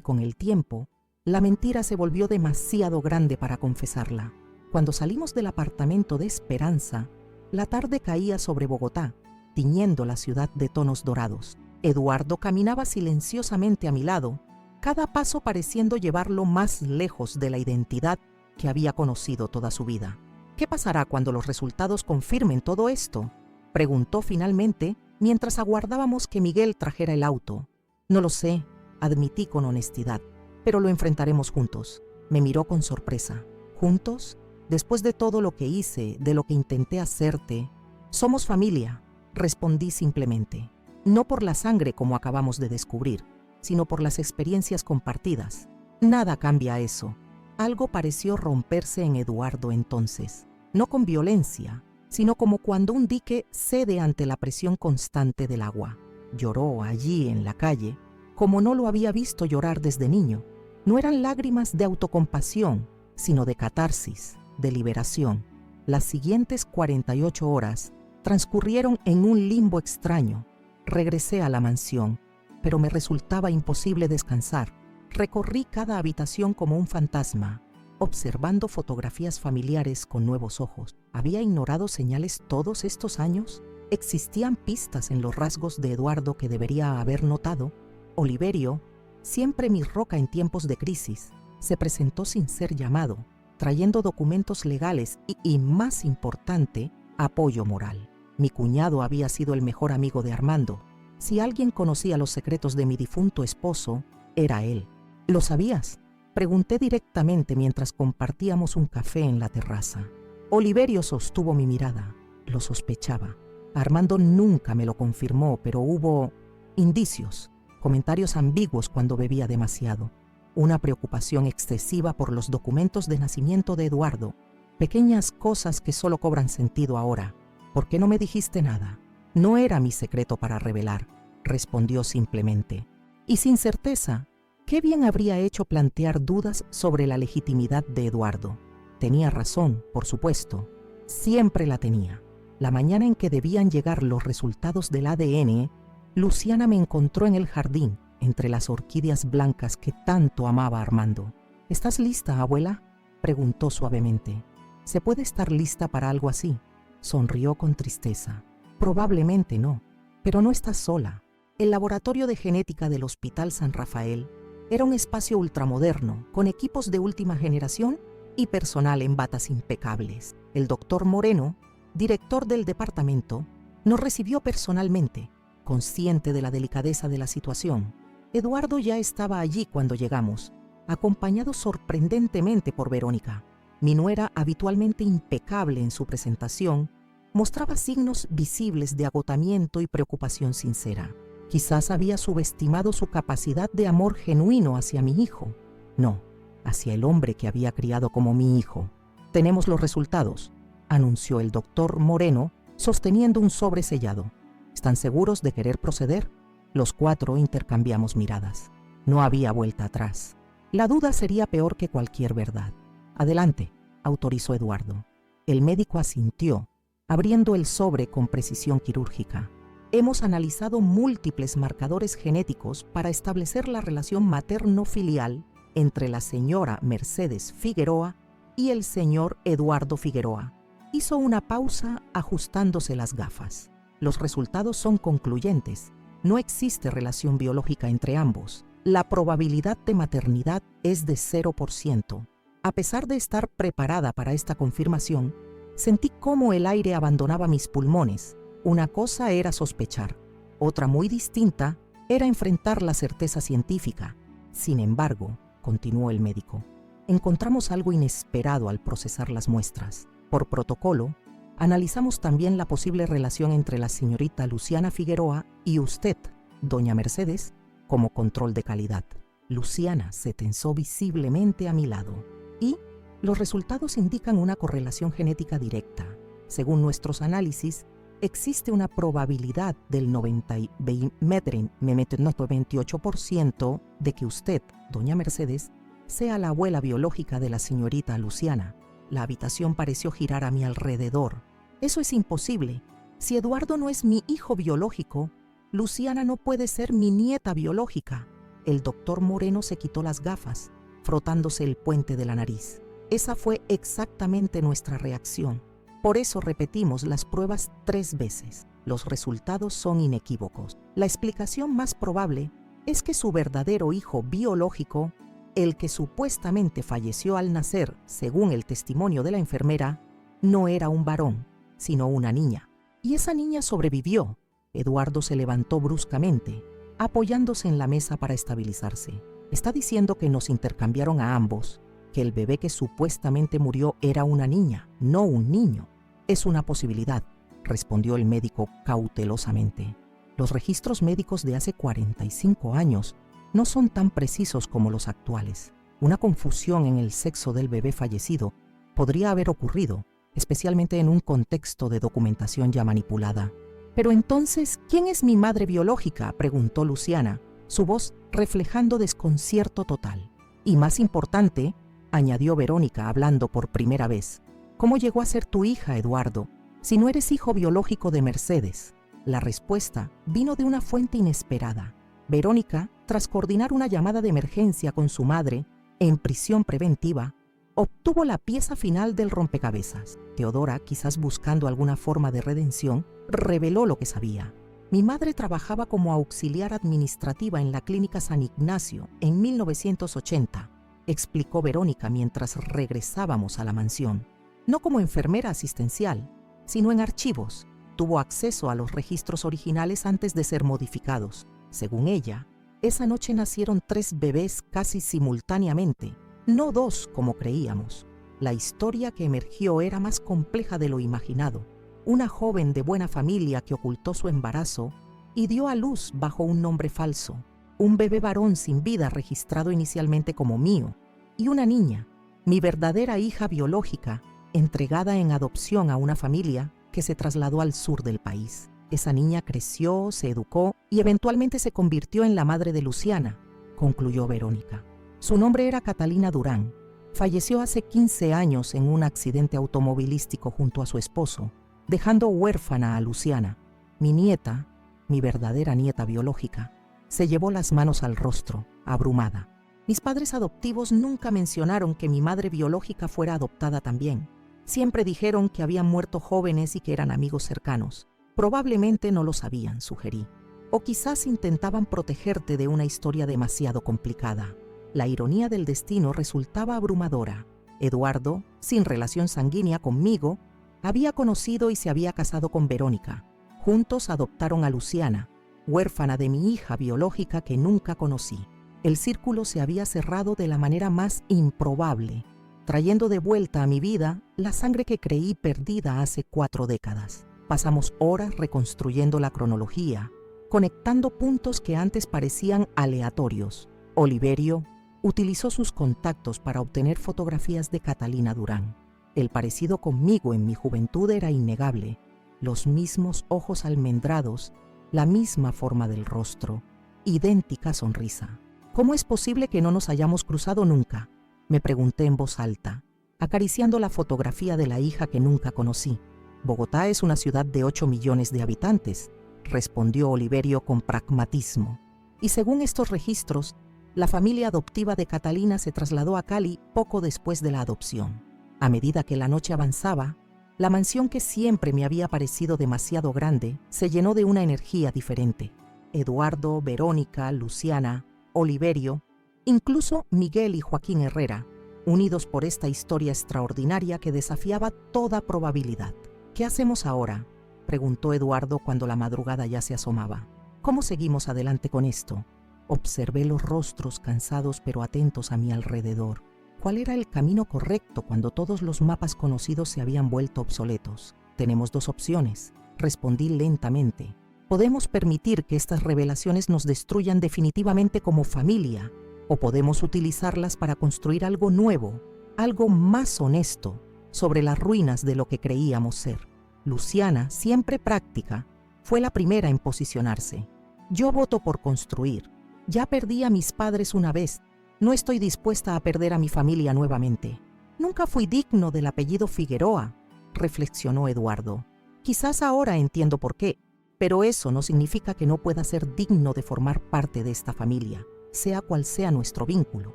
con el tiempo, la mentira se volvió demasiado grande para confesarla. Cuando salimos del apartamento de Esperanza, la tarde caía sobre Bogotá, tiñendo la ciudad de tonos dorados. Eduardo caminaba silenciosamente a mi lado, cada paso pareciendo llevarlo más lejos de la identidad que había conocido toda su vida. ¿Qué pasará cuando los resultados confirmen todo esto?, preguntó finalmente mientras aguardábamos que Miguel trajera el auto. No lo sé, admití con honestidad, pero lo enfrentaremos juntos. Me miró con sorpresa. ¿Juntos? Después de todo lo que hice, de lo que intenté hacerte. Somos familia, respondí simplemente. No por la sangre como acabamos de descubrir, sino por las experiencias compartidas. Nada cambia eso. Algo pareció romperse en Eduardo entonces, no con violencia, sino como cuando un dique cede ante la presión constante del agua. Lloró allí en la calle, como no lo había visto llorar desde niño. No eran lágrimas de autocompasión, sino de catarsis, de liberación. Las siguientes 48 horas transcurrieron en un limbo extraño. Regresé a la mansión, pero me resultaba imposible descansar. Recorrí cada habitación como un fantasma, observando fotografías familiares con nuevos ojos. ¿Había ignorado señales todos estos años? ¿Existían pistas en los rasgos de Eduardo que debería haber notado? Oliverio, siempre mi roca en tiempos de crisis, se presentó sin ser llamado, trayendo documentos legales y más importante, apoyo moral. Mi cuñado había sido el mejor amigo de Armando. Si alguien conocía los secretos de mi difunto esposo, era él. ¿Lo sabías?, pregunté directamente mientras compartíamos un café en la terraza. Oliverio sostuvo mi mirada. Lo sospechaba. Armando nunca me lo confirmó, pero hubo indicios, comentarios ambiguos cuando bebía demasiado, una preocupación excesiva por los documentos de nacimiento de Eduardo, pequeñas cosas que solo cobran sentido ahora. ¿Por qué no me dijiste nada? No era mi secreto para revelar, respondió simplemente. Y sin certeza, qué bien habría hecho plantear dudas sobre la legitimidad de Eduardo. Tenía razón, por supuesto. Siempre la tenía. La mañana en que debían llegar los resultados del ADN, Luciana me encontró en el jardín, entre las orquídeas blancas que tanto amaba Armando. ¿Estás lista, abuela?, preguntó suavemente. ¿Se puede estar lista para algo así? Sonrió con tristeza. Probablemente no, pero no estás sola. El laboratorio de genética del Hospital San Rafael era un espacio ultramoderno, con equipos de última generación y personal en batas impecables. El doctor Moreno, director del departamento, nos recibió personalmente, consciente de la delicadeza de la situación. Eduardo ya estaba allí cuando llegamos, acompañado sorprendentemente por Verónica. Mi nuera, habitualmente impecable en su presentación, mostraba signos visibles de agotamiento y preocupación sincera. Quizás había subestimado su capacidad de amor genuino hacia mi hijo. No, hacia el hombre que había criado como mi hijo. Tenemos los resultados, anunció el doctor Moreno, sosteniendo un sobre sellado. ¿Están seguros de querer proceder? Los cuatro intercambiamos miradas. No había vuelta atrás. La duda sería peor que cualquier verdad. Adelante, autorizó Eduardo. El médico asintió, abriendo el sobre con precisión quirúrgica. Hemos analizado múltiples marcadores genéticos para establecer la relación materno-filial entre la señora Mercedes Figueroa y el señor Eduardo Figueroa. Hizo una pausa ajustándose las gafas. Los resultados son concluyentes. No existe relación biológica entre ambos. La probabilidad de maternidad es de 0%. A pesar de estar preparada para esta confirmación, sentí cómo el aire abandonaba mis pulmones. Una cosa era sospechar, otra muy distinta era enfrentar la certeza científica. Sin embargo, continuó el médico, encontramos algo inesperado al procesar las muestras. Por protocolo, analizamos también la posible relación entre la señorita Luciana Figueroa y usted, doña Mercedes, como control de calidad. Luciana se tensó visiblemente a mi lado y los resultados indican una correlación genética directa. Según nuestros análisis, existe una probabilidad del 98% de que usted, doña Mercedes, sea la abuela biológica de la señorita Luciana. La habitación pareció girar a mi alrededor. Eso es imposible. Si Eduardo no es mi hijo biológico, Luciana no puede ser mi nieta biológica. El doctor Moreno se quitó las gafas, frotándose el puente de la nariz. Esa fue exactamente nuestra reacción. Por eso repetimos las pruebas 3 veces. Los resultados son inequívocos. La explicación más probable es que su verdadero hijo biológico, el que supuestamente falleció al nacer, según el testimonio de la enfermera, no era un varón, sino una niña. Y esa niña sobrevivió. Eduardo se levantó bruscamente, apoyándose en la mesa para estabilizarse. Está diciendo que nos intercambiaron a ambos, que el bebé que supuestamente murió era una niña, no un niño. Es una posibilidad, respondió el médico cautelosamente. Los registros médicos de hace 45 años no son tan precisos como los actuales. Una confusión en el sexo del bebé fallecido podría haber ocurrido, especialmente en un contexto de documentación ya manipulada. Pero entonces, ¿quién es mi madre biológica?, preguntó Luciana, su voz reflejando desconcierto total. Y más importante, añadió Verónica hablando por primera vez, ¿cómo llegó a ser tu hija, Eduardo, si no eres hijo biológico de Mercedes? La respuesta vino de una fuente inesperada. Verónica, tras coordinar una llamada de emergencia con su madre, en prisión preventiva, obtuvo la pieza final del rompecabezas. Teodora, quizás buscando alguna forma de redención, reveló lo que sabía. Mi madre trabajaba como auxiliar administrativa en la Clínica San Ignacio en 1980, explicó Verónica mientras regresábamos a la mansión. No como enfermera asistencial, sino en archivos. Tuvo acceso a los registros originales antes de ser modificados. Según ella, esa noche nacieron 3 bebés casi simultáneamente, no 2 como creíamos. La historia que emergió era más compleja de lo imaginado. Una joven de buena familia que ocultó su embarazo y dio a luz bajo un nombre falso. Un bebé varón sin vida registrado inicialmente como mío. Y una niña, mi verdadera hija biológica, entregada en adopción a una familia que se trasladó al sur del país. Esa niña creció, se educó y eventualmente se convirtió en la madre de Luciana, concluyó Verónica. Su nombre era Catalina Durán. Falleció hace 15 años en un accidente automovilístico junto a su esposo, dejando huérfana a Luciana. Mi nieta, mi verdadera nieta biológica, se llevó las manos al rostro, abrumada. Mis padres adoptivos nunca mencionaron que mi madre biológica fuera adoptada también. Siempre dijeron que habían muerto jóvenes y que eran amigos cercanos. Probablemente no lo sabían, sugerí. O quizás intentaban protegerte de una historia demasiado complicada. La ironía del destino resultaba abrumadora. Eduardo, sin relación sanguínea conmigo, había conocido y se había casado con Verónica. Juntos adoptaron a Luciana, huérfana de mi hija biológica que nunca conocí. El círculo se había cerrado de la manera más improbable, trayendo de vuelta a mi vida la sangre que creí perdida hace 4 décadas. Pasamos horas reconstruyendo la cronología, conectando puntos que antes parecían aleatorios. Oliverio utilizó sus contactos para obtener fotografías de Catalina Durán. El parecido conmigo en mi juventud era innegable. Los mismos ojos almendrados, la misma forma del rostro, idéntica sonrisa. ¿Cómo es posible que no nos hayamos cruzado nunca?, me pregunté en voz alta, acariciando la fotografía de la hija que nunca conocí. Bogotá es una ciudad de 8 millones de habitantes, respondió Oliverio con pragmatismo. Y según estos registros, la familia adoptiva de Catalina se trasladó a Cali poco después de la adopción. A medida que la noche avanzaba, la mansión que siempre me había parecido demasiado grande se llenó de una energía diferente. Eduardo, Verónica, Luciana, Oliverio, incluso Miguel y Joaquín Herrera, unidos por esta historia extraordinaria que desafiaba toda probabilidad. ¿Qué hacemos ahora?, preguntó Eduardo cuando la madrugada ya se asomaba. ¿Cómo seguimos adelante con esto? Observé los rostros cansados pero atentos a mi alrededor. ¿Cuál era el camino correcto cuando todos los mapas conocidos se habían vuelto obsoletos? Tenemos 2 opciones, respondí lentamente. Podemos permitir que estas revelaciones nos destruyan definitivamente como familia, o podemos utilizarlas para construir algo nuevo, algo más honesto, sobre las ruinas de lo que creíamos ser. Luciana, siempre práctica, fue la primera en posicionarse. Yo voto por construir. Ya perdí a mis padres una vez. No estoy dispuesta a perder a mi familia nuevamente. Nunca fui digno del apellido Figueroa, reflexionó Eduardo. Quizás ahora entiendo por qué, pero eso no significa que no pueda ser digno de formar parte de esta familia, sea cual sea nuestro vínculo.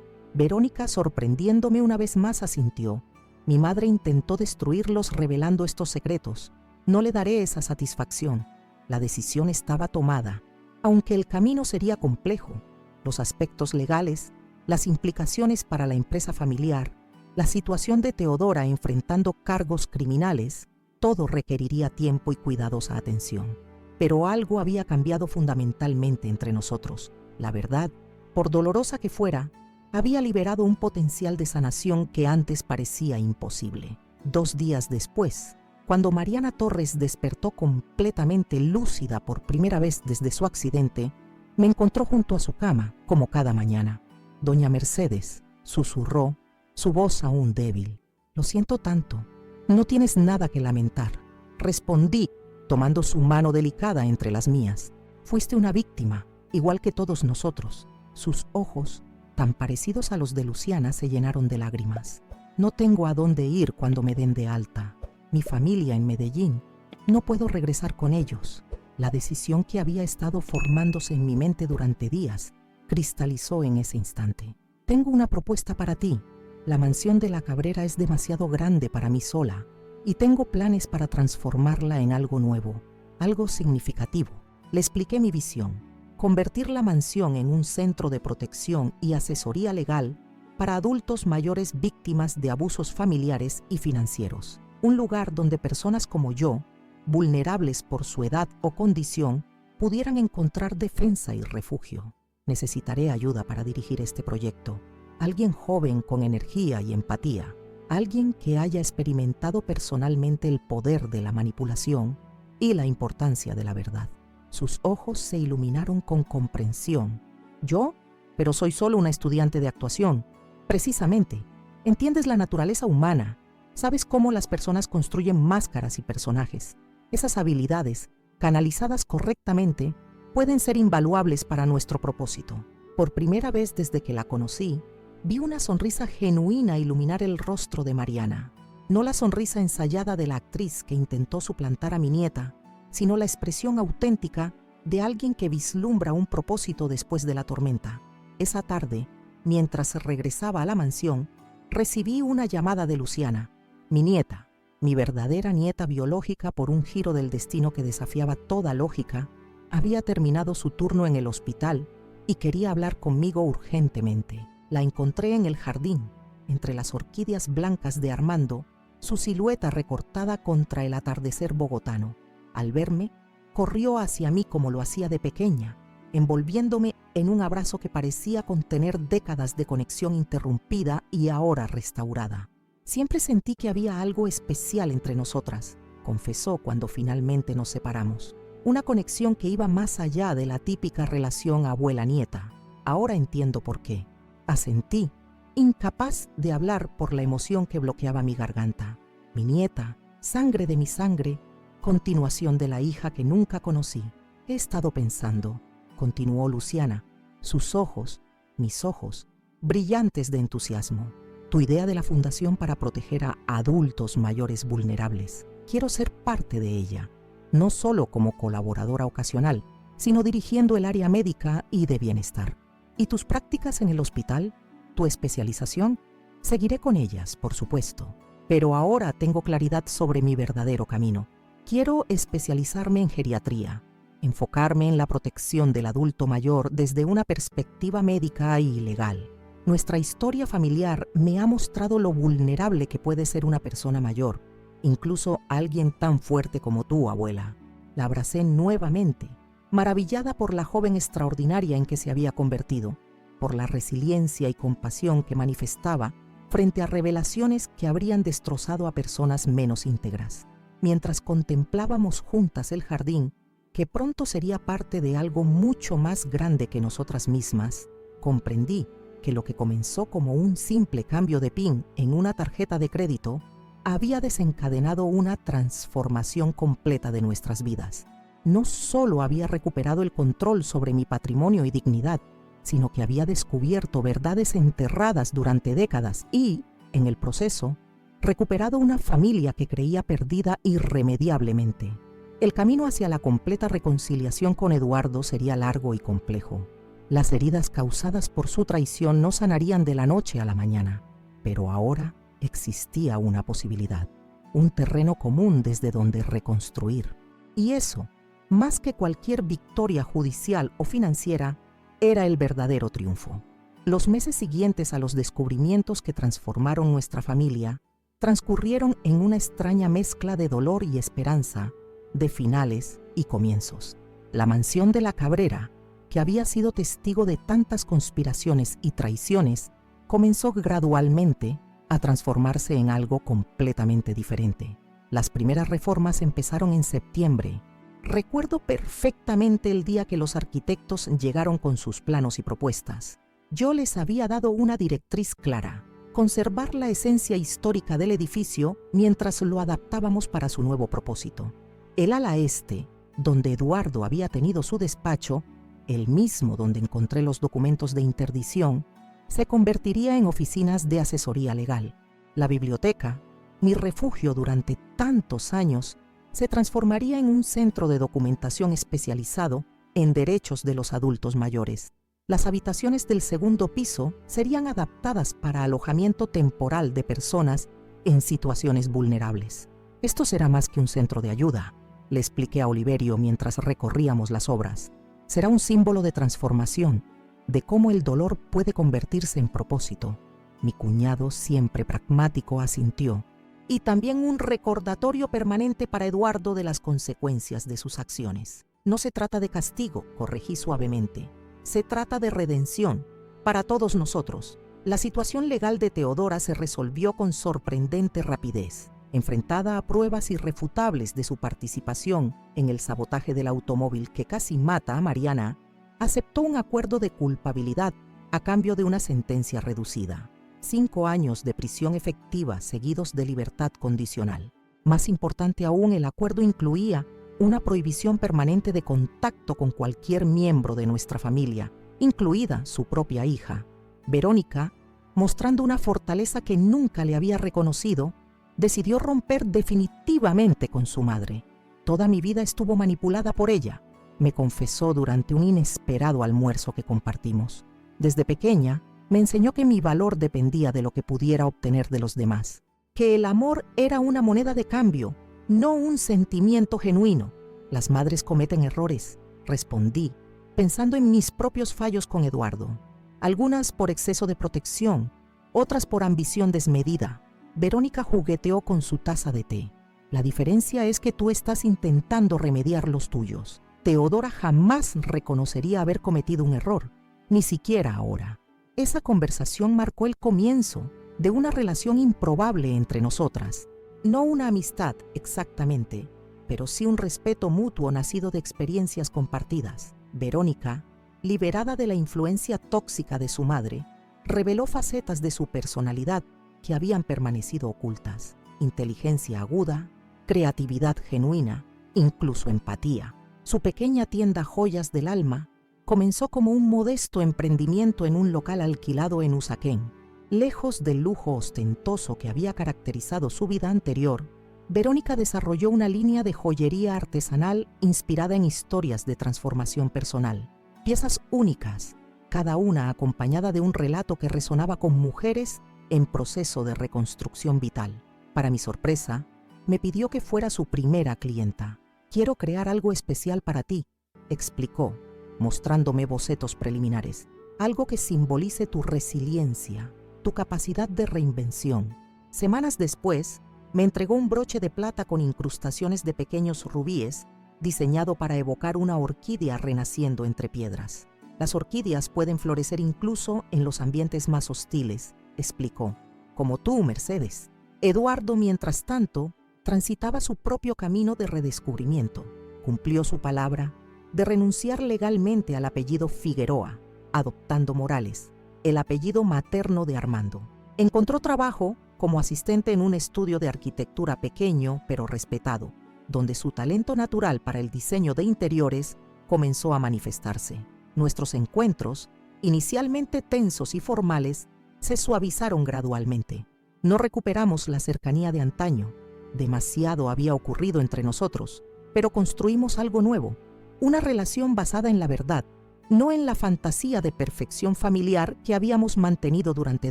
Verónica, sorprendiéndome una vez más, asintió. Mi madre intentó destruirlos revelando estos secretos. No le daré esa satisfacción. La decisión estaba tomada, aunque el camino sería complejo. Los aspectos legales, las implicaciones para la empresa familiar, la situación de Teodora enfrentando cargos criminales, todo requeriría tiempo y cuidadosa atención. Pero algo había cambiado fundamentalmente entre nosotros. La verdad, por dolorosa que fuera, había liberado un potencial de sanación que antes parecía imposible. 2 días después, cuando Mariana Torres despertó completamente lúcida por primera vez desde su accidente, me encontró junto a su cama, como cada mañana. Doña Mercedes, susurró, su voz aún débil. Lo siento tanto. No tienes nada que lamentar. Respondí, tomando su mano delicada entre las mías. Fuiste una víctima, igual que todos nosotros. Sus ojos, tan parecidos a los de Luciana, se llenaron de lágrimas. No tengo a dónde ir cuando me den de alta. Mi familia en Medellín. No puedo regresar con ellos. La decisión que había estado formándose en mi mente durante días cristalizó en ese instante. Tengo una propuesta para ti. La mansión de la Cabrera es demasiado grande para mí sola y tengo planes para transformarla en algo nuevo, algo significativo. Le expliqué mi visión: convertir la mansión en un centro de protección y asesoría legal para adultos mayores víctimas de abusos familiares y financieros. Un lugar donde personas como yo, vulnerables por su edad o condición, pudieran encontrar defensa y refugio. Necesitaré ayuda para dirigir este proyecto. Alguien joven con energía y empatía. Alguien que haya experimentado personalmente el poder de la manipulación y la importancia de la verdad. Sus ojos se iluminaron con comprensión. ¿Yo? Pero soy solo una estudiante de actuación. Precisamente, entiendes la naturaleza humana. Sabes cómo las personas construyen máscaras y personajes. Esas habilidades, canalizadas correctamente, pueden ser invaluables para nuestro propósito. Por primera vez desde que la conocí, vi una sonrisa genuina iluminar el rostro de Mariana. No la sonrisa ensayada de la actriz que intentó suplantar a mi nieta, sino la expresión auténtica de alguien que vislumbra un propósito después de la tormenta. Esa tarde, mientras regresaba a la mansión, recibí una llamada de Luciana, mi nieta, mi verdadera nieta biológica. Por un giro del destino que desafiaba toda lógica, había terminado su turno en el hospital y quería hablar conmigo urgentemente. La encontré en el jardín, entre las orquídeas blancas de Armando, su silueta recortada contra el atardecer bogotano. Al verme, corrió hacia mí como lo hacía de pequeña, envolviéndome en un abrazo que parecía contener décadas de conexión interrumpida y ahora restaurada. Siempre sentí que había algo especial entre nosotras, confesó cuando finalmente nos separamos. Una conexión que iba más allá de la típica relación abuela-nieta. Ahora entiendo por qué. Asentí, incapaz de hablar por la emoción que bloqueaba mi garganta. Mi nieta, sangre de mi sangre, continuación de la hija que nunca conocí. He estado pensando, continuó Luciana, sus ojos, mis ojos, brillantes de entusiasmo. Tu idea de la fundación para proteger a adultos mayores vulnerables. Quiero ser parte de ella, no solo como colaboradora ocasional, sino dirigiendo el área médica y de bienestar. ¿Y tus prácticas en el hospital? ¿Tu especialización? Seguiré con ellas, por supuesto, pero ahora tengo claridad sobre mi verdadero camino. Quiero especializarme en geriatría, enfocarme en la protección del adulto mayor desde una perspectiva médica y legal. Nuestra historia familiar me ha mostrado lo vulnerable que puede ser una persona mayor, incluso alguien tan fuerte como tú, abuela. La abracé nuevamente, maravillada por la joven extraordinaria en que se había convertido, por la resiliencia y compasión que manifestaba frente a revelaciones que habrían destrozado a personas menos íntegras. Mientras contemplábamos juntas el jardín, que pronto sería parte de algo mucho más grande que nosotras mismas, comprendí que lo que comenzó como un simple cambio de PIN en una tarjeta de crédito había desencadenado una transformación completa de nuestras vidas. No solo había recuperado el control sobre mi patrimonio y dignidad, sino que había descubierto verdades enterradas durante décadas y, en el proceso, recuperado una familia que creía perdida irremediablemente. El camino hacia la completa reconciliación con Eduardo sería largo y complejo. Las heridas causadas por su traición no sanarían de la noche a la mañana, pero ahora existía una posibilidad, un terreno común desde donde reconstruir. Y eso, más que cualquier victoria judicial o financiera, era el verdadero triunfo. Los meses siguientes a los descubrimientos que transformaron nuestra familia transcurrieron en una extraña mezcla de dolor y esperanza, de finales y comienzos. La mansión de la Cabrera, que había sido testigo de tantas conspiraciones y traiciones, comenzó gradualmente a transformarse en algo completamente diferente. Las primeras reformas empezaron en septiembre. Recuerdo perfectamente el día que los arquitectos llegaron con sus planos y propuestas. Yo les había dado una directriz clara: conservar la esencia histórica del edificio mientras lo adaptábamos para su nuevo propósito. El ala este, donde Eduardo había tenido su despacho, el mismo donde encontré los documentos de interdición, se convertiría en oficinas de asesoría legal. La biblioteca, mi refugio durante tantos años, se transformaría en un centro de documentación especializado en derechos de los adultos mayores. Las habitaciones del segundo piso serían adaptadas para alojamiento temporal de personas en situaciones vulnerables. Esto será más que un centro de ayuda, le expliqué a Oliverio mientras recorríamos las obras. Será un símbolo de transformación, de cómo el dolor puede convertirse en propósito. Mi cuñado, siempre pragmático, asintió. Y también un recordatorio permanente para Eduardo de las consecuencias de sus acciones. No se trata de castigo, corregí suavemente. Se trata de redención para todos nosotros. La situación legal de Teodora se resolvió con sorprendente rapidez. Enfrentada a pruebas irrefutables de su participación en el sabotaje del automóvil que casi mata a Mariana, aceptó un acuerdo de culpabilidad a cambio de una sentencia reducida. 5 años de prisión efectiva seguidos de libertad condicional. Más importante aún, el acuerdo incluía una prohibición permanente de contacto con cualquier miembro de nuestra familia, incluida su propia hija. Verónica, mostrando una fortaleza que nunca le había reconocido, decidió romper definitivamente con su madre. Toda mi vida estuvo manipulada por ella, me confesó durante un inesperado almuerzo que compartimos. Desde pequeña, me enseñó que mi valor dependía de lo que pudiera obtener de los demás, que el amor era una moneda de cambio, no un sentimiento genuino. Las madres cometen errores, respondí, pensando en mis propios fallos con Eduardo. Algunas por exceso de protección, otras por ambición desmedida. Verónica jugueteó con su taza de té. La diferencia es que tú estás intentando remediar los tuyos. Teodora jamás reconocería haber cometido un error, ni siquiera ahora. Esa conversación marcó el comienzo de una relación improbable entre nosotras. No una amistad exactamente, pero sí un respeto mutuo nacido de experiencias compartidas. Verónica, liberada de la influencia tóxica de su madre, reveló facetas de su personalidad que habían permanecido ocultas: inteligencia aguda, creatividad genuina, incluso empatía. Su pequeña tienda Joyas del Alma comenzó como un modesto emprendimiento en un local alquilado en Usaquén. Lejos del lujo ostentoso que había caracterizado su vida anterior, Verónica desarrolló una línea de joyería artesanal inspirada en historias de transformación personal. Piezas únicas, cada una acompañada de un relato que resonaba con mujeres en proceso de reconstrucción vital. Para mi sorpresa, me pidió que fuera su primera clienta. «Quiero crear algo especial para ti», explicó, mostrándome bocetos preliminares. «Algo que simbolice tu resiliencia, tu capacidad de reinvención». Semanas después, me entregó un broche de plata con incrustaciones de pequeños rubíes, diseñado para evocar una orquídea renaciendo entre piedras. «Las orquídeas pueden florecer incluso en los ambientes más hostiles», explicó, «como tú, Mercedes». Eduardo, mientras tanto, transitaba su propio camino de redescubrimiento. Cumplió su palabra de renunciar legalmente al apellido Figueroa, adoptando Morales, el apellido materno de Armando. Encontró trabajo como asistente en un estudio de arquitectura pequeño pero respetado, donde su talento natural para el diseño de interiores comenzó a manifestarse. Nuestros encuentros, inicialmente tensos y formales, se suavizaron gradualmente. No recuperamos la cercanía de antaño. Demasiado había ocurrido entre nosotros, pero construimos algo nuevo, una relación basada en la verdad, no en la fantasía de perfección familiar que habíamos mantenido durante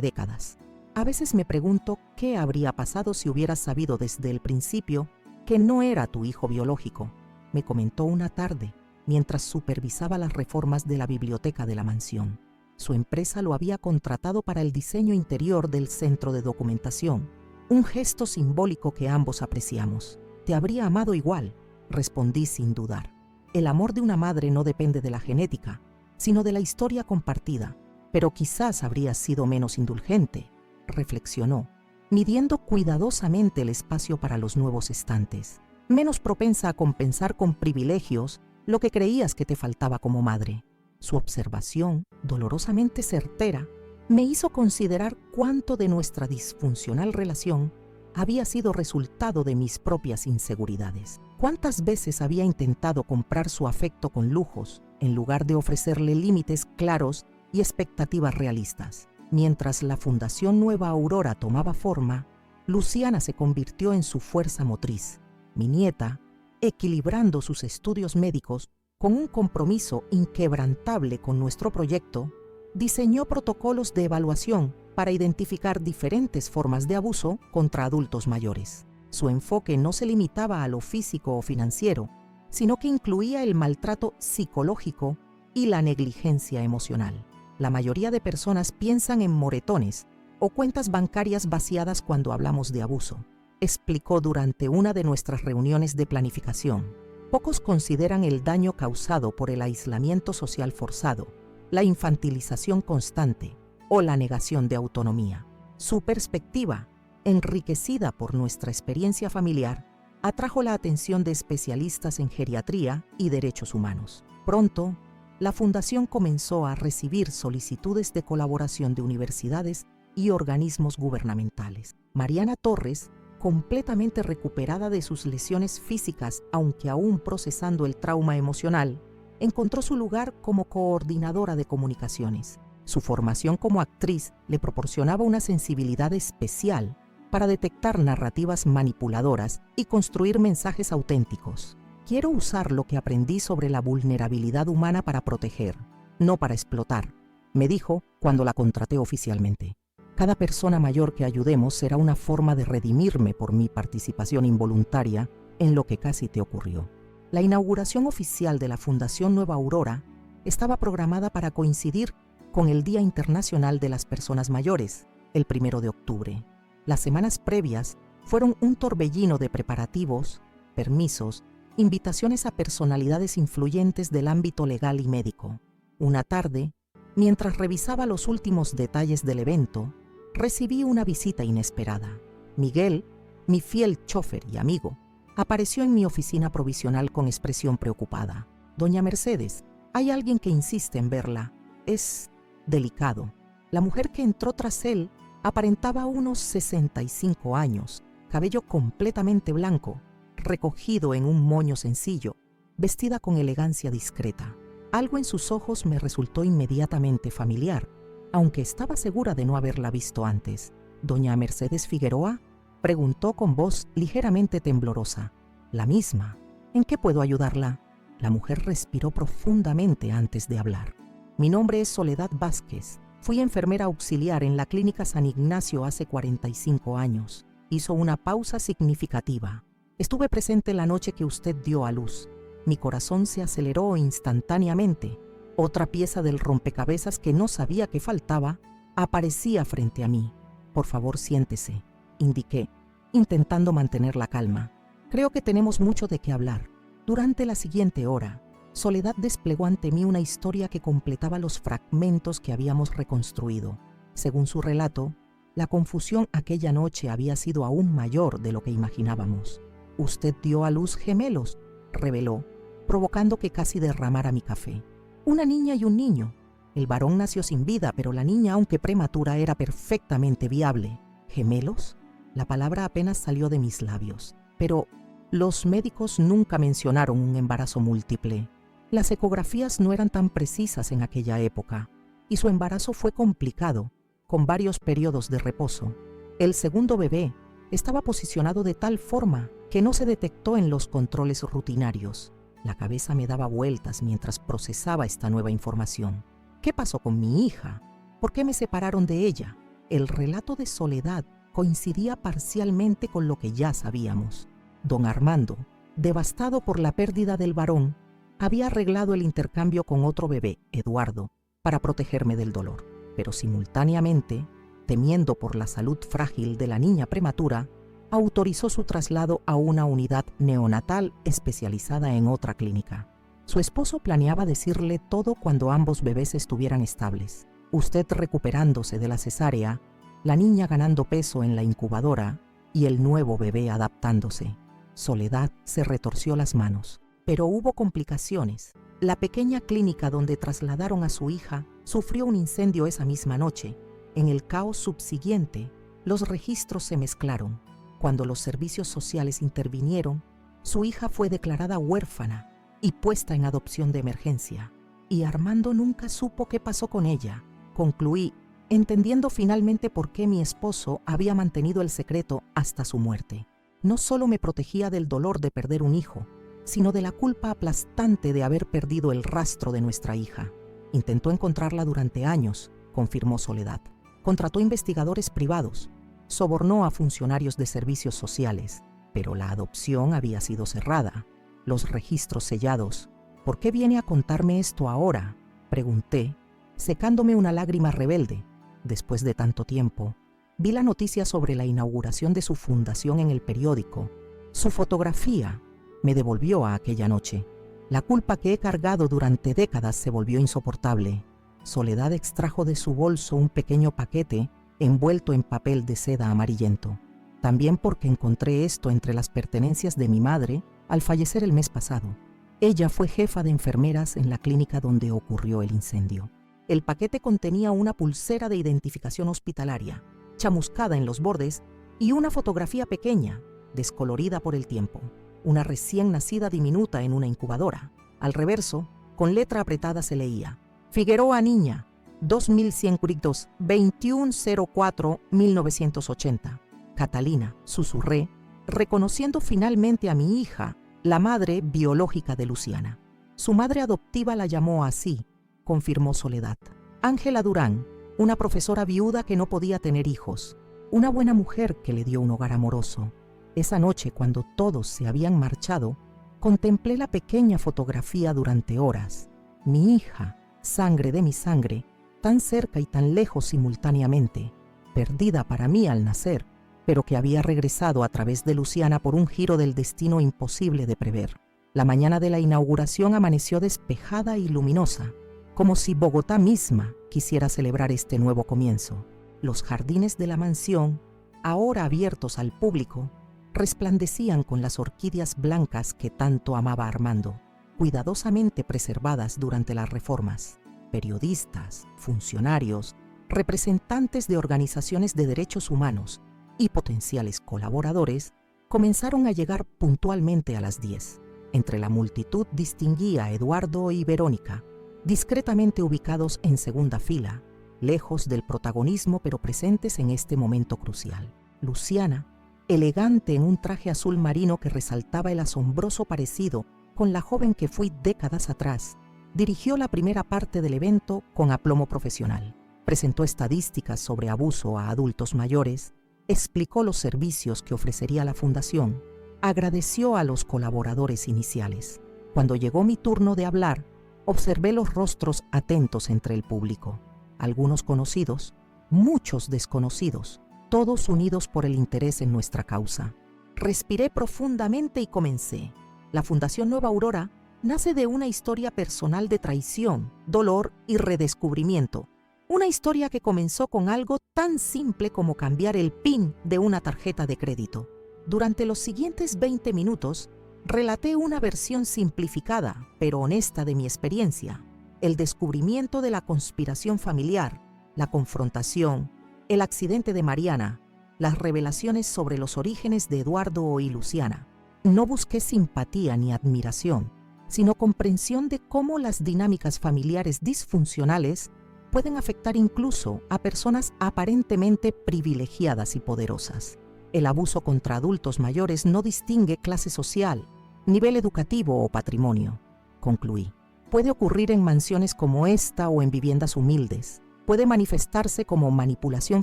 décadas. A veces me pregunto qué habría pasado si hubieras sabido desde el principio que no era tu hijo biológico, me comentó una tarde, mientras supervisaba las reformas de la biblioteca de la mansión. Su empresa lo había contratado para el diseño interior del centro de documentación, un gesto simbólico que ambos apreciamos. «Te habría amado igual», respondí sin dudar. El amor de una madre no depende de la genética, sino de la historia compartida, pero quizás habría sido menos indulgente, reflexionó, midiendo cuidadosamente el espacio para los nuevos estantes, menos propensa a compensar con privilegios lo que creías que te faltaba como madre. Su observación, dolorosamente certera, me hizo considerar cuánto de nuestra disfuncional relación había sido resultado de mis propias inseguridades. ¿Cuántas veces había intentado comprar su afecto con lujos en lugar de ofrecerle límites claros y expectativas realistas? Mientras la Fundación Nueva Aurora tomaba forma, Luciana se convirtió en su fuerza motriz. Mi nieta equilibrando sus estudios médicos con un compromiso inquebrantable con nuestro proyecto, diseñó protocolos de evaluación para identificar diferentes formas de abuso contra adultos mayores. Su enfoque no se limitaba a lo físico o financiero, sino que incluía el maltrato psicológico y la negligencia emocional. La mayoría de personas piensan en moretones o cuentas bancarias vaciadas cuando hablamos de abuso, explicó durante una de nuestras reuniones de planificación. Pocos consideran el daño causado por el aislamiento social forzado, la infantilización constante o la negación de autonomía. Su perspectiva, enriquecida por nuestra experiencia familiar, atrajo la atención de especialistas en geriatría y derechos humanos. Pronto, la Fundación comenzó a recibir solicitudes de colaboración de universidades y organismos gubernamentales. Mariana Torres, completamente recuperada de sus lesiones físicas, aunque aún procesando el trauma emocional, encontró su lugar como coordinadora de comunicaciones. Su formación como actriz le proporcionaba una sensibilidad especial para detectar narrativas manipuladoras y construir mensajes auténticos. Quiero usar lo que aprendí sobre la vulnerabilidad humana para proteger, no para explotar, me dijo cuando la contraté oficialmente. Cada persona mayor que ayudemos será una forma de redimirme por mi participación involuntaria en lo que casi te ocurrió. La inauguración oficial de la Fundación Nueva Aurora estaba programada para coincidir con el Día Internacional de las Personas Mayores, el 1 de octubre. Las semanas previas fueron un torbellino de preparativos, permisos, invitaciones a personalidades influyentes del ámbito legal y médico. Una tarde, mientras revisaba los últimos detalles del evento, recibí una visita inesperada. Miguel, mi fiel chofer y amigo, apareció en mi oficina provisional con expresión preocupada. Doña Mercedes, hay alguien que insiste en verla. Es delicado. La mujer que entró tras él aparentaba unos 65 años, cabello completamente blanco, recogido en un moño sencillo, vestida con elegancia discreta. Algo en sus ojos me resultó inmediatamente familiar, aunque estaba segura de no haberla visto antes. ¿Doña Mercedes Figueroa?, preguntó con voz ligeramente temblorosa. La misma. ¿En qué puedo ayudarla? La mujer respiró profundamente antes de hablar. Mi nombre es Soledad Vázquez. Fui enfermera auxiliar en la Clínica San Ignacio hace 45 años. Hizo una pausa significativa. Estuve presente la noche que usted dio a luz. Mi corazón se aceleró instantáneamente. Otra pieza del rompecabezas que no sabía que faltaba aparecía frente a mí. Por favor, siéntese, indiqué, intentando mantener la calma. Creo que tenemos mucho de qué hablar. Durante la siguiente hora, Soledad desplegó ante mí una historia que completaba los fragmentos que habíamos reconstruido. Según su relato, la confusión aquella noche había sido aún mayor de lo que imaginábamos. Usted dio a luz gemelos, reveló, provocando que casi derramara mi café. Una niña y un niño. El varón nació sin vida, pero la niña, aunque prematura, era perfectamente viable. ¿Gemelos? La palabra apenas salió de mis labios. Pero los médicos nunca mencionaron un embarazo múltiple. Las ecografías no eran tan precisas en aquella época, y su embarazo fue complicado, con varios periodos de reposo. El segundo bebé estaba posicionado de tal forma que no se detectó en los controles rutinarios. La cabeza me daba vueltas mientras procesaba esta nueva información. ¿Qué pasó con mi hija? ¿Por qué me separaron de ella? El relato de Soledad coincidía parcialmente con lo que ya sabíamos. Don Armando, devastado por la pérdida del varón, había arreglado el intercambio con otro bebé, Eduardo, para protegerme del dolor. Pero simultáneamente, temiendo por la salud frágil de la niña prematura, autorizó su traslado a una unidad neonatal especializada en otra clínica. Su esposo planeaba decirle todo cuando ambos bebés estuvieran estables. Usted recuperándose de la cesárea, la niña ganando peso en la incubadora y el nuevo bebé adaptándose. Soledad se retorció las manos, pero hubo complicaciones. La pequeña clínica donde trasladaron a su hija sufrió un incendio esa misma noche. En el caos subsiguiente, los registros se mezclaron. Cuando los servicios sociales intervinieron, su hija fue declarada huérfana y puesta en adopción de emergencia. Y Armando nunca supo qué pasó con ella. Concluí, entendiendo finalmente por qué mi esposo había mantenido el secreto hasta su muerte. No solo me protegía del dolor de perder un hijo, sino de la culpa aplastante de haber perdido el rastro de nuestra hija. Intentó encontrarla durante años, confirmó Soledad. Contrató investigadores privados, sobornó a funcionarios de servicios sociales, pero la adopción había sido cerrada, los registros sellados. ¿Por qué viene a contarme esto ahora?, pregunté, secándome una lágrima rebelde. Después de tanto tiempo, vi la noticia sobre la inauguración de su fundación en el periódico. Su fotografía me devolvió a aquella noche. La culpa que he cargado durante décadas se volvió insoportable. Soledad extrajo de su bolso un pequeño paquete envuelto en papel de seda amarillento. También porque encontré esto entre las pertenencias de mi madre al fallecer el mes pasado. Ella fue jefa de enfermeras en la clínica donde ocurrió el incendio. El paquete contenía una pulsera de identificación hospitalaria, chamuscada en los bordes, y una fotografía pequeña, descolorida por el tiempo. Una recién nacida diminuta en una incubadora. Al reverso, con letra apretada se leía: Figueroa Niña, 2100 Curictos, 2104-1980. Catalina, susurré, reconociendo finalmente a mi hija, la madre biológica de Luciana. Su madre adoptiva la llamó así, confirmó Soledad. Ángela Durán, una profesora viuda que no podía tener hijos, una buena mujer que le dio un hogar amoroso. Esa noche, cuando todos se habían marchado, contemplé la pequeña fotografía durante horas. Mi hija, sangre de mi sangre, tan cerca y tan lejos simultáneamente, perdida para mí al nacer, pero que había regresado a través de Luciana por un giro del destino imposible de prever. La mañana de la inauguración amaneció despejada y luminosa, como si Bogotá misma quisiera celebrar este nuevo comienzo. Los jardines de la mansión, ahora abiertos al público, resplandecían con las orquídeas blancas que tanto amaba Armando, cuidadosamente preservadas durante las reformas. Periodistas, funcionarios, representantes de organizaciones de derechos humanos y potenciales colaboradores comenzaron a llegar puntualmente a las 10. Entre la multitud distinguí a Eduardo y Verónica, discretamente ubicados en segunda fila, lejos del protagonismo pero presentes en este momento crucial. Luciana, elegante en un traje azul marino que resaltaba el asombroso parecido con la joven que fui décadas atrás, dirigió la primera parte del evento con aplomo profesional. Presentó estadísticas sobre abuso a adultos mayores, explicó los servicios que ofrecería la fundación, agradeció a los colaboradores iniciales. Cuando llegó mi turno de hablar, observé los rostros atentos entre el público. Algunos conocidos, muchos desconocidos, todos unidos por el interés en nuestra causa. Respiré profundamente y comencé. La Fundación Nueva Aurora nace de una historia personal de traición, dolor y redescubrimiento. Una historia que comenzó con algo tan simple como cambiar el PIN de una tarjeta de crédito. Durante los siguientes 20 minutos, relaté una versión simplificada, pero honesta de mi experiencia, el descubrimiento de la conspiración familiar, la confrontación, el accidente de Mariana, las revelaciones sobre los orígenes de Eduardo y Luciana. No busqué simpatía ni admiración, sino comprensión de cómo las dinámicas familiares disfuncionales pueden afectar incluso a personas aparentemente privilegiadas y poderosas. El abuso contra adultos mayores no distingue clase social, nivel educativo o patrimonio, concluí. Puede ocurrir en mansiones como esta o en viviendas humildes. Puede manifestarse como manipulación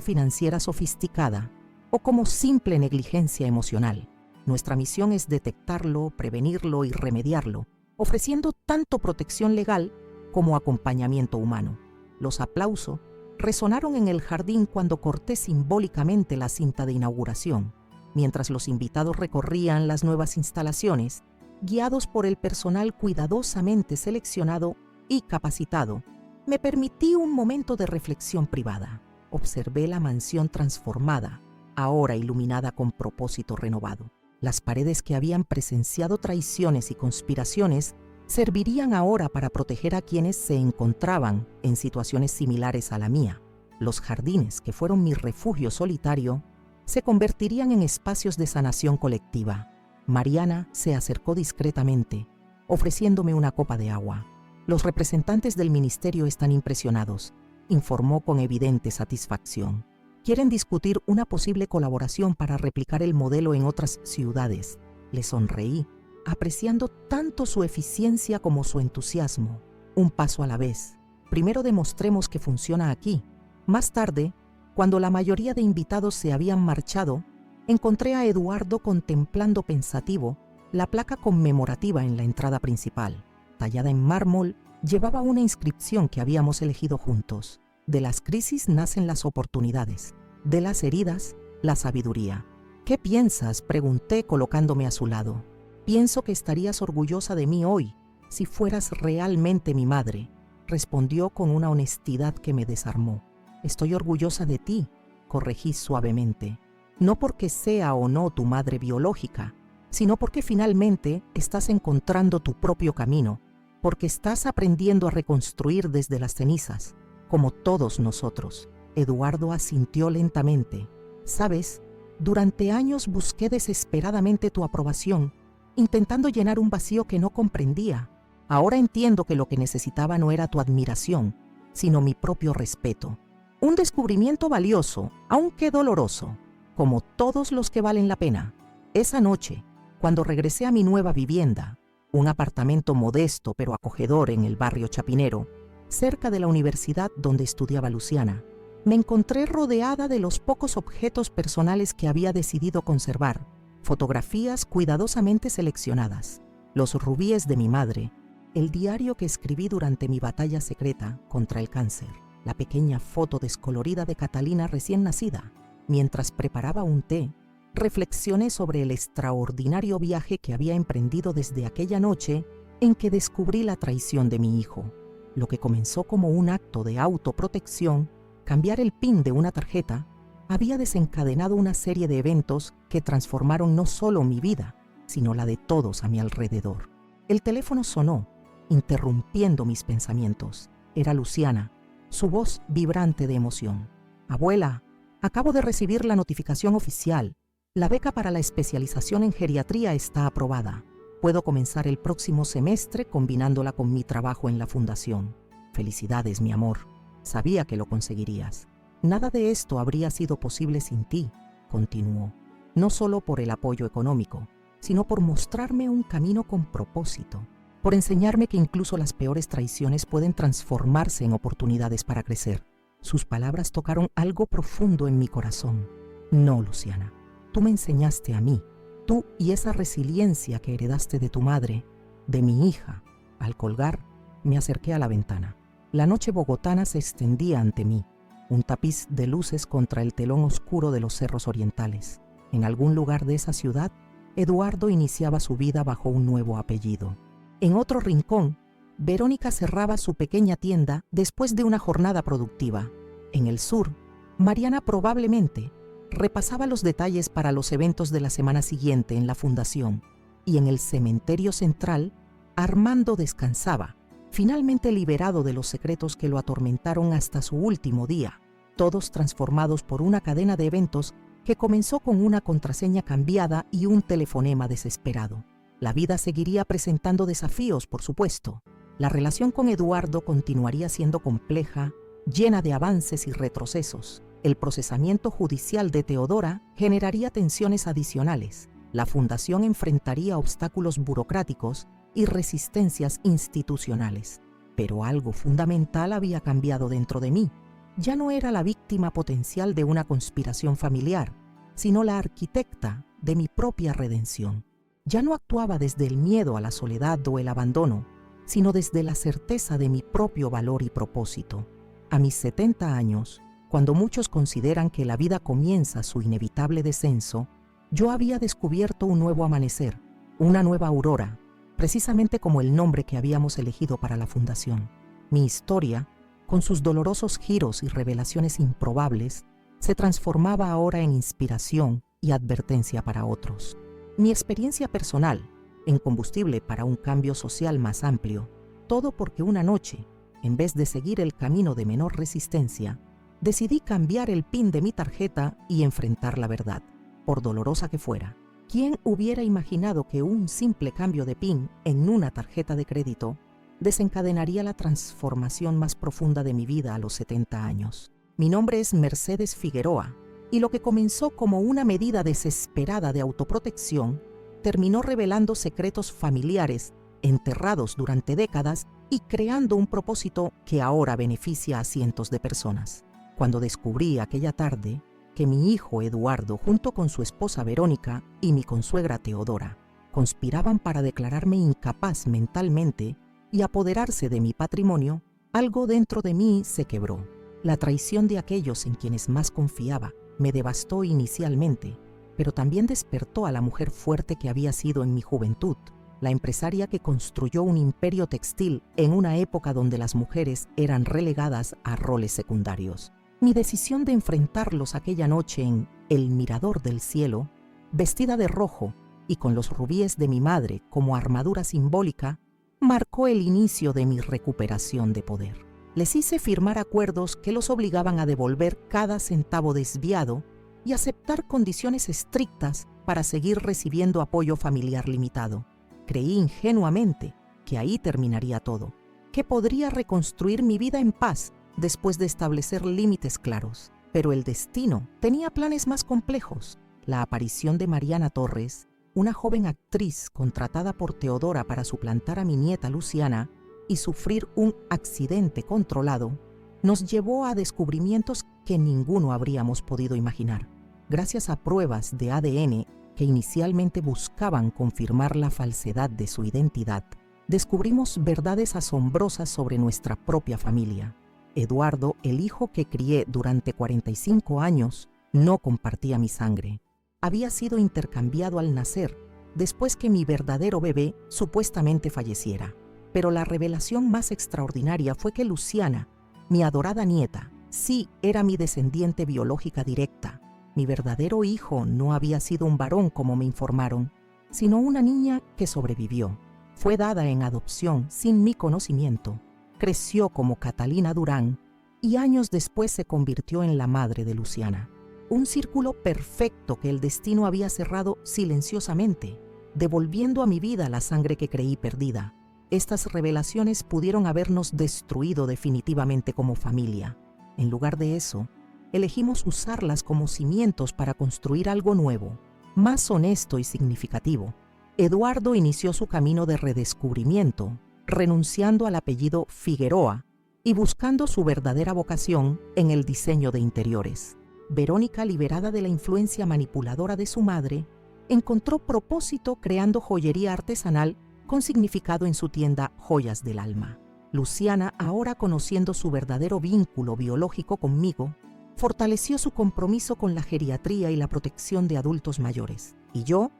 financiera sofisticada o como simple negligencia emocional. Nuestra misión es detectarlo, prevenirlo y remediarlo, ofreciendo tanto protección legal como acompañamiento humano. Los aplausos resonaron en el jardín cuando corté simbólicamente la cinta de inauguración, mientras los invitados recorrían las nuevas instalaciones, guiados por el personal cuidadosamente seleccionado y capacitado. Me permití un momento de reflexión privada. Observé la mansión transformada, ahora iluminada con propósito renovado. Las paredes que habían presenciado traiciones y conspiraciones servirían ahora para proteger a quienes se encontraban en situaciones similares a la mía. Los jardines, que fueron mi refugio solitario, se convertirían en espacios de sanación colectiva. Mariana se acercó discretamente, ofreciéndome una copa de agua. Los representantes del ministerio están impresionados, informó con evidente satisfacción. Quieren discutir una posible colaboración para replicar el modelo en otras ciudades. Le sonreí, apreciando tanto su eficiencia como su entusiasmo. Un paso a la vez. Primero demostremos que funciona aquí. Más tarde, cuando la mayoría de invitados se habían marchado, encontré a Eduardo contemplando pensativo la placa conmemorativa en la entrada principal. Tallada en mármol, llevaba una inscripción que habíamos elegido juntos. De las crisis nacen las oportunidades, de las heridas, la sabiduría. ¿Qué piensas?, pregunté colocándome a su lado. Pienso que estarías orgullosa de mí hoy, si fueras realmente mi madre, respondió con una honestidad que me desarmó. Estoy orgullosa de ti, corregí suavemente. No porque sea o no tu madre biológica, sino porque finalmente estás encontrando tu propio camino, porque estás aprendiendo a reconstruir desde las cenizas, como todos nosotros. Eduardo asintió lentamente. ¿Sabes? Durante años busqué desesperadamente tu aprobación, intentando llenar un vacío que no comprendía. Ahora entiendo que lo que necesitaba no era tu admiración, sino mi propio respeto. Un descubrimiento valioso, aunque doloroso, como todos los que valen la pena. Esa noche, cuando regresé a mi nueva vivienda, un apartamento modesto pero acogedor en el barrio Chapinero, cerca de la universidad donde estudiaba Luciana, me encontré rodeada de los pocos objetos personales que había decidido conservar, fotografías cuidadosamente seleccionadas, los rubíes de mi madre, el diario que escribí durante mi batalla secreta contra el cáncer, la pequeña foto descolorida de Catalina recién nacida. Mientras preparaba un té, reflexioné sobre el extraordinario viaje que había emprendido desde aquella noche en que descubrí la traición de mi hijo. Lo que comenzó como un acto de autoprotección, cambiar el PIN de una tarjeta, había desencadenado una serie de eventos que transformaron no solo mi vida, sino la de todos a mi alrededor. El teléfono sonó, interrumpiendo mis pensamientos. Era Luciana, su voz vibrante de emoción. «Abuela, acabo de recibir la notificación oficial. La beca para la especialización en geriatría está aprobada. Puedo comenzar el próximo semestre combinándola con mi trabajo en la fundación. Felicidades, mi amor. Sabía que lo conseguirías. Nada de esto habría sido posible sin ti», continuó. «No solo por el apoyo económico, sino por mostrarme un camino con propósito, por enseñarme que incluso las peores traiciones pueden transformarse en oportunidades para crecer». Sus palabras tocaron algo profundo en mi corazón. «No, Luciana, tú me enseñaste a mí, tú y esa resiliencia que heredaste de tu madre, de mi hija». Al colgar, me acerqué a la ventana. La noche bogotana se extendía ante mí, un tapiz de luces contra el telón oscuro de los cerros orientales. En algún lugar de esa ciudad, Eduardo iniciaba su vida bajo un nuevo apellido. En otro rincón, Verónica cerraba su pequeña tienda después de una jornada productiva. En el sur, Mariana probablemente repasaba los detalles para los eventos de la semana siguiente en la fundación. Y en el cementerio central, Armando descansaba, finalmente liberado de los secretos que lo atormentaron hasta su último día, todos transformados por una cadena de eventos que comenzó con una contraseña cambiada y un telefonema desesperado. La vida seguiría presentando desafíos, por supuesto. La relación con Eduardo continuaría siendo compleja, llena de avances y retrocesos. El procesamiento judicial de Teodora generaría tensiones adicionales. La fundación enfrentaría obstáculos burocráticos y resistencias institucionales. Pero algo fundamental había cambiado dentro de mí. Ya no era la víctima potencial de una conspiración familiar, sino la arquitecta de mi propia redención. Ya no actuaba desde el miedo a la soledad o el abandono, sino desde la certeza de mi propio valor y propósito. A mis 70 años, cuando muchos consideran que la vida comienza su inevitable descenso, yo había descubierto un nuevo amanecer, una nueva aurora, precisamente como el nombre que habíamos elegido para la fundación. Mi historia, con sus dolorosos giros y revelaciones improbables, se transformaba ahora en inspiración y advertencia para otros. Mi experiencia personal, en combustible para un cambio social más amplio, todo porque una noche, en vez de seguir el camino de menor resistencia, decidí cambiar el PIN de mi tarjeta y enfrentar la verdad, por dolorosa que fuera. ¿Quién hubiera imaginado que un simple cambio de PIN en una tarjeta de crédito desencadenaría la transformación más profunda de mi vida a los 70 años? Mi nombre es Mercedes Figueroa, y lo que comenzó como una medida desesperada de autoprotección terminó revelando secretos familiares enterrados durante décadas y creando un propósito que ahora beneficia a cientos de personas. Cuando descubrí aquella tarde que mi hijo Eduardo, junto con su esposa Verónica y mi consuegra Teodora, conspiraban para declararme incapaz mentalmente y apoderarse de mi patrimonio, algo dentro de mí se quebró. La traición de aquellos en quienes más confiaba me devastó inicialmente, pero también despertó a la mujer fuerte que había sido en mi juventud, la empresaria que construyó un imperio textil en una época donde las mujeres eran relegadas a roles secundarios. Mi decisión de enfrentarlos aquella noche en El Mirador del Cielo, vestida de rojo y con los rubíes de mi madre como armadura simbólica, marcó el inicio de mi recuperación de poder. Les hice firmar acuerdos que los obligaban a devolver cada centavo desviado y aceptar condiciones estrictas para seguir recibiendo apoyo familiar limitado. Creí ingenuamente que ahí terminaría todo, que podría reconstruir mi vida en paz después de establecer límites claros. Pero el destino tenía planes más complejos. La aparición de Mariana Torres, una joven actriz contratada por Teodora para suplantar a mi nieta Luciana y sufrir un accidente controlado, nos llevó a descubrimientos que ninguno habríamos podido imaginar. Gracias a pruebas de ADN que inicialmente buscaban confirmar la falsedad de su identidad, descubrimos verdades asombrosas sobre nuestra propia familia. Eduardo, el hijo que crié durante 45 años, no compartía mi sangre. Había sido intercambiado al nacer, después que mi verdadero bebé supuestamente falleciera. Pero la revelación más extraordinaria fue que Luciana, mi adorada nieta, sí era mi descendiente biológica directa. Mi verdadero hijo no había sido un varón como me informaron, sino una niña que sobrevivió. Fue dada en adopción sin mi conocimiento. Creció como Catalina Durán y años después se convirtió en la madre de Luciana. Un círculo perfecto que el destino había cerrado silenciosamente, devolviendo a mi vida la sangre que creí perdida. Estas revelaciones pudieron habernos destruido definitivamente como familia. En lugar de eso, elegimos usarlas como cimientos para construir algo nuevo, más honesto y significativo. Eduardo inició su camino de redescubrimiento, renunciando al apellido Figueroa y buscando su verdadera vocación en el diseño de interiores. Verónica, liberada de la influencia manipuladora de su madre, encontró propósito creando joyería artesanal con significado en su tienda Joyas del Alma. Luciana, ahora conociendo su verdadero vínculo biológico conmigo, fortaleció su compromiso con la geriatría y la protección de adultos mayores. Y yo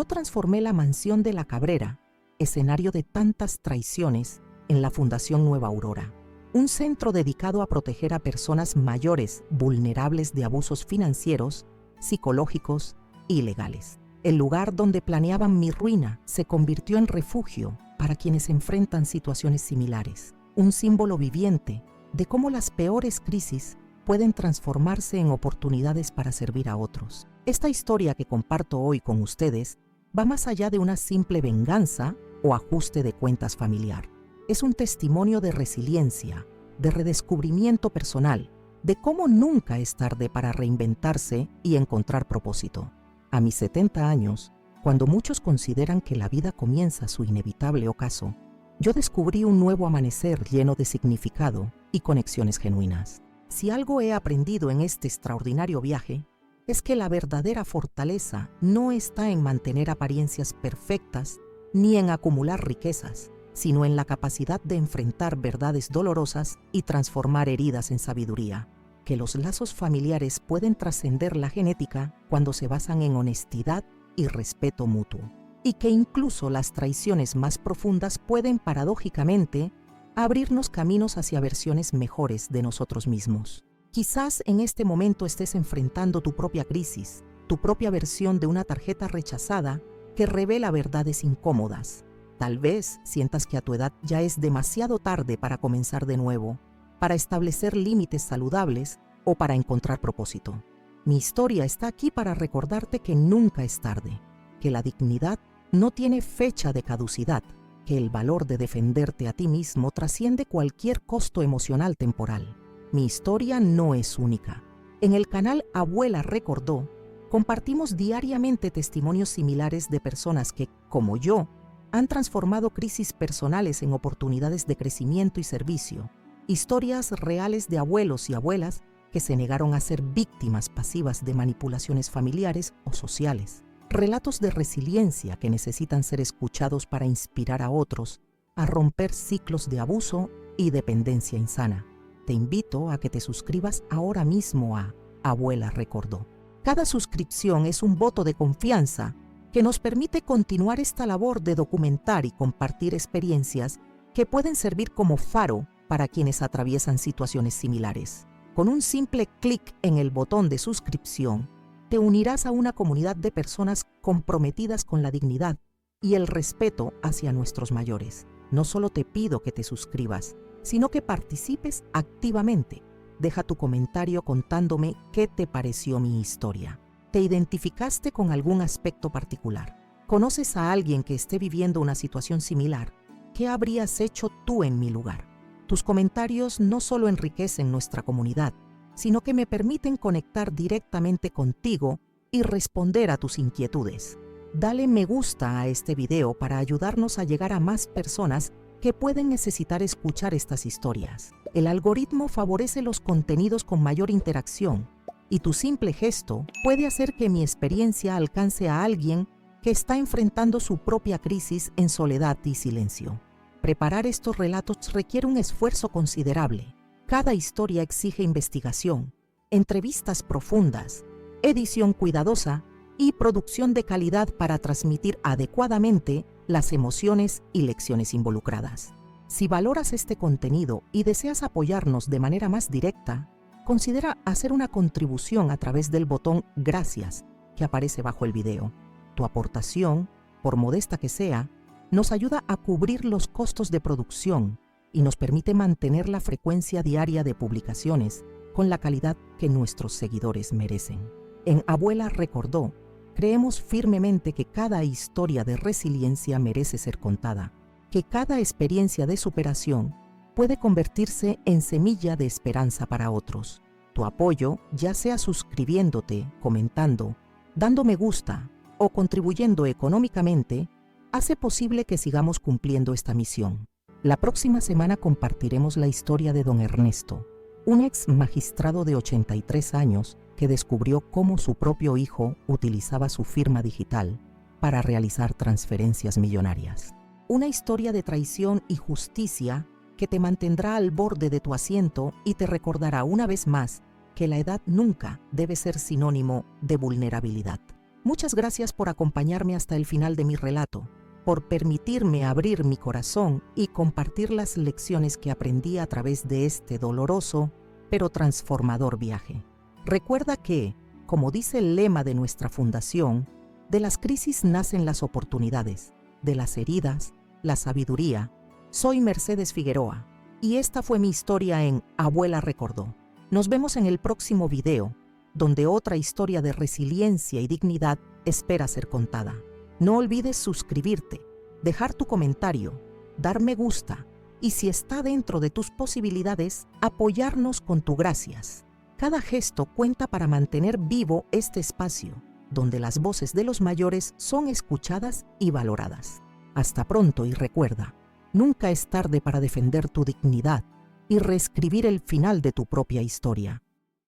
transformé la mansión de La Cabrera, escenario de tantas traiciones, en la Fundación Nueva Aurora, un centro dedicado a proteger a personas mayores vulnerables de abusos financieros, psicológicos y legales. El lugar donde planeaban mi ruina se convirtió en refugio para quienes enfrentan situaciones similares, un símbolo viviente de cómo las peores crisis pueden transformarse en oportunidades para servir a otros. Esta historia que comparto hoy con ustedes va más allá de una simple venganza o ajuste de cuentas familiar. Es un testimonio de resiliencia, de redescubrimiento personal, de cómo nunca es tarde para reinventarse y encontrar propósito. A mis 70 años, cuando muchos consideran que la vida comienza su inevitable ocaso, yo descubrí un nuevo amanecer lleno de significado y conexiones genuinas. Si algo he aprendido en este extraordinario viaje, es que la verdadera fortaleza no está en mantener apariencias perfectas ni en acumular riquezas, sino en la capacidad de enfrentar verdades dolorosas y transformar heridas en sabiduría. Que los lazos familiares pueden trascender la genética cuando se basan en honestidad y respeto mutuo. Y que incluso las traiciones más profundas pueden, paradójicamente, abrirnos caminos hacia versiones mejores de nosotros mismos. Quizás en este momento estés enfrentando tu propia crisis, tu propia versión de una tarjeta rechazada que revela verdades incómodas. Tal vez sientas que a tu edad ya es demasiado tarde para comenzar de nuevo, para establecer límites saludables o para encontrar propósito. Mi historia está aquí para recordarte que nunca es tarde, que la dignidad no tiene fecha de caducidad, que el valor de defenderte a ti mismo trasciende cualquier costo emocional temporal. Mi historia no es única. En el canal Abuela Recordó, Compartimos diariamente testimonios similares de personas que, como yo, han transformado crisis personales en oportunidades de crecimiento y servicio. Historias reales de abuelos y abuelas que se negaron a ser víctimas pasivas de manipulaciones familiares o sociales. Relatos de resiliencia que necesitan ser escuchados para inspirar a otros a romper ciclos de abuso y dependencia insana. Te invito a que te suscribas ahora mismo a Abuela Recordó. Cada suscripción es un voto de confianza que nos permite continuar esta labor de documentar y compartir experiencias que pueden servir como faro para quienes atraviesan situaciones similares. Con un simple clic en el botón de suscripción, te unirás a una comunidad de personas comprometidas con la dignidad y el respeto hacia nuestros mayores. No solo te pido que te suscribas, sino que participes activamente. Deja tu comentario contándome qué te pareció mi historia. ¿Te identificaste con algún aspecto particular? ¿Conoces a alguien que esté viviendo una situación similar? ¿Qué habrías hecho tú en mi lugar? Tus comentarios no solo enriquecen nuestra comunidad, sino que me permiten conectar directamente contigo y responder a tus inquietudes. Dale me gusta a este video para ayudarnos a llegar a más personas que pueden necesitar escuchar estas historias. El algoritmo favorece los contenidos con mayor interacción y tu simple gesto puede hacer que mi experiencia alcance a alguien que está enfrentando su propia crisis en soledad y silencio. Preparar estos relatos requiere un esfuerzo considerable. Cada historia exige investigación, entrevistas profundas, edición cuidadosa y producción de calidad para transmitir adecuadamente las emociones y lecciones involucradas. Si valoras este contenido y deseas apoyarnos de manera más directa, considera hacer una contribución a través del botón Gracias que aparece bajo el video. Tu aportación, por modesta que sea, nos ayuda a cubrir los costos de producción y nos permite mantener la frecuencia diaria de publicaciones con la calidad que nuestros seguidores merecen. En Abuela Recordó, creemos firmemente que cada historia de resiliencia merece ser contada, que cada experiencia de superación puede convertirse en semilla de esperanza para otros. Tu apoyo, ya sea suscribiéndote, comentando, dando me gusta o contribuyendo económicamente, hace posible que sigamos cumpliendo esta misión. La próxima semana compartiremos la historia de don Ernesto, un ex magistrado de 83 años que descubrió cómo su propio hijo utilizaba su firma digital para realizar transferencias millonarias. Una historia de traición y justicia que te mantendrá al borde de tu asiento y te recordará una vez más que la edad nunca debe ser sinónimo de vulnerabilidad. Muchas gracias por acompañarme hasta el final de mi relato, por permitirme abrir mi corazón y compartir las lecciones que aprendí a través de este doloroso pero transformador viaje. Recuerda que, como dice el lema de nuestra fundación, de las crisis nacen las oportunidades, de las heridas, la sabiduría. Soy Mercedes Figueroa y esta fue mi historia en Abuela Recordó. Nos vemos en el próximo video, donde otra historia de resiliencia y dignidad espera ser contada. No olvides suscribirte, dejar tu comentario, dar me gusta y, si está dentro de tus posibilidades, apoyarnos con tu gracias. Cada gesto cuenta para mantener vivo este espacio, donde las voces de los mayores son escuchadas y valoradas. Hasta pronto y recuerda, nunca es tarde para defender tu dignidad y reescribir el final de tu propia historia.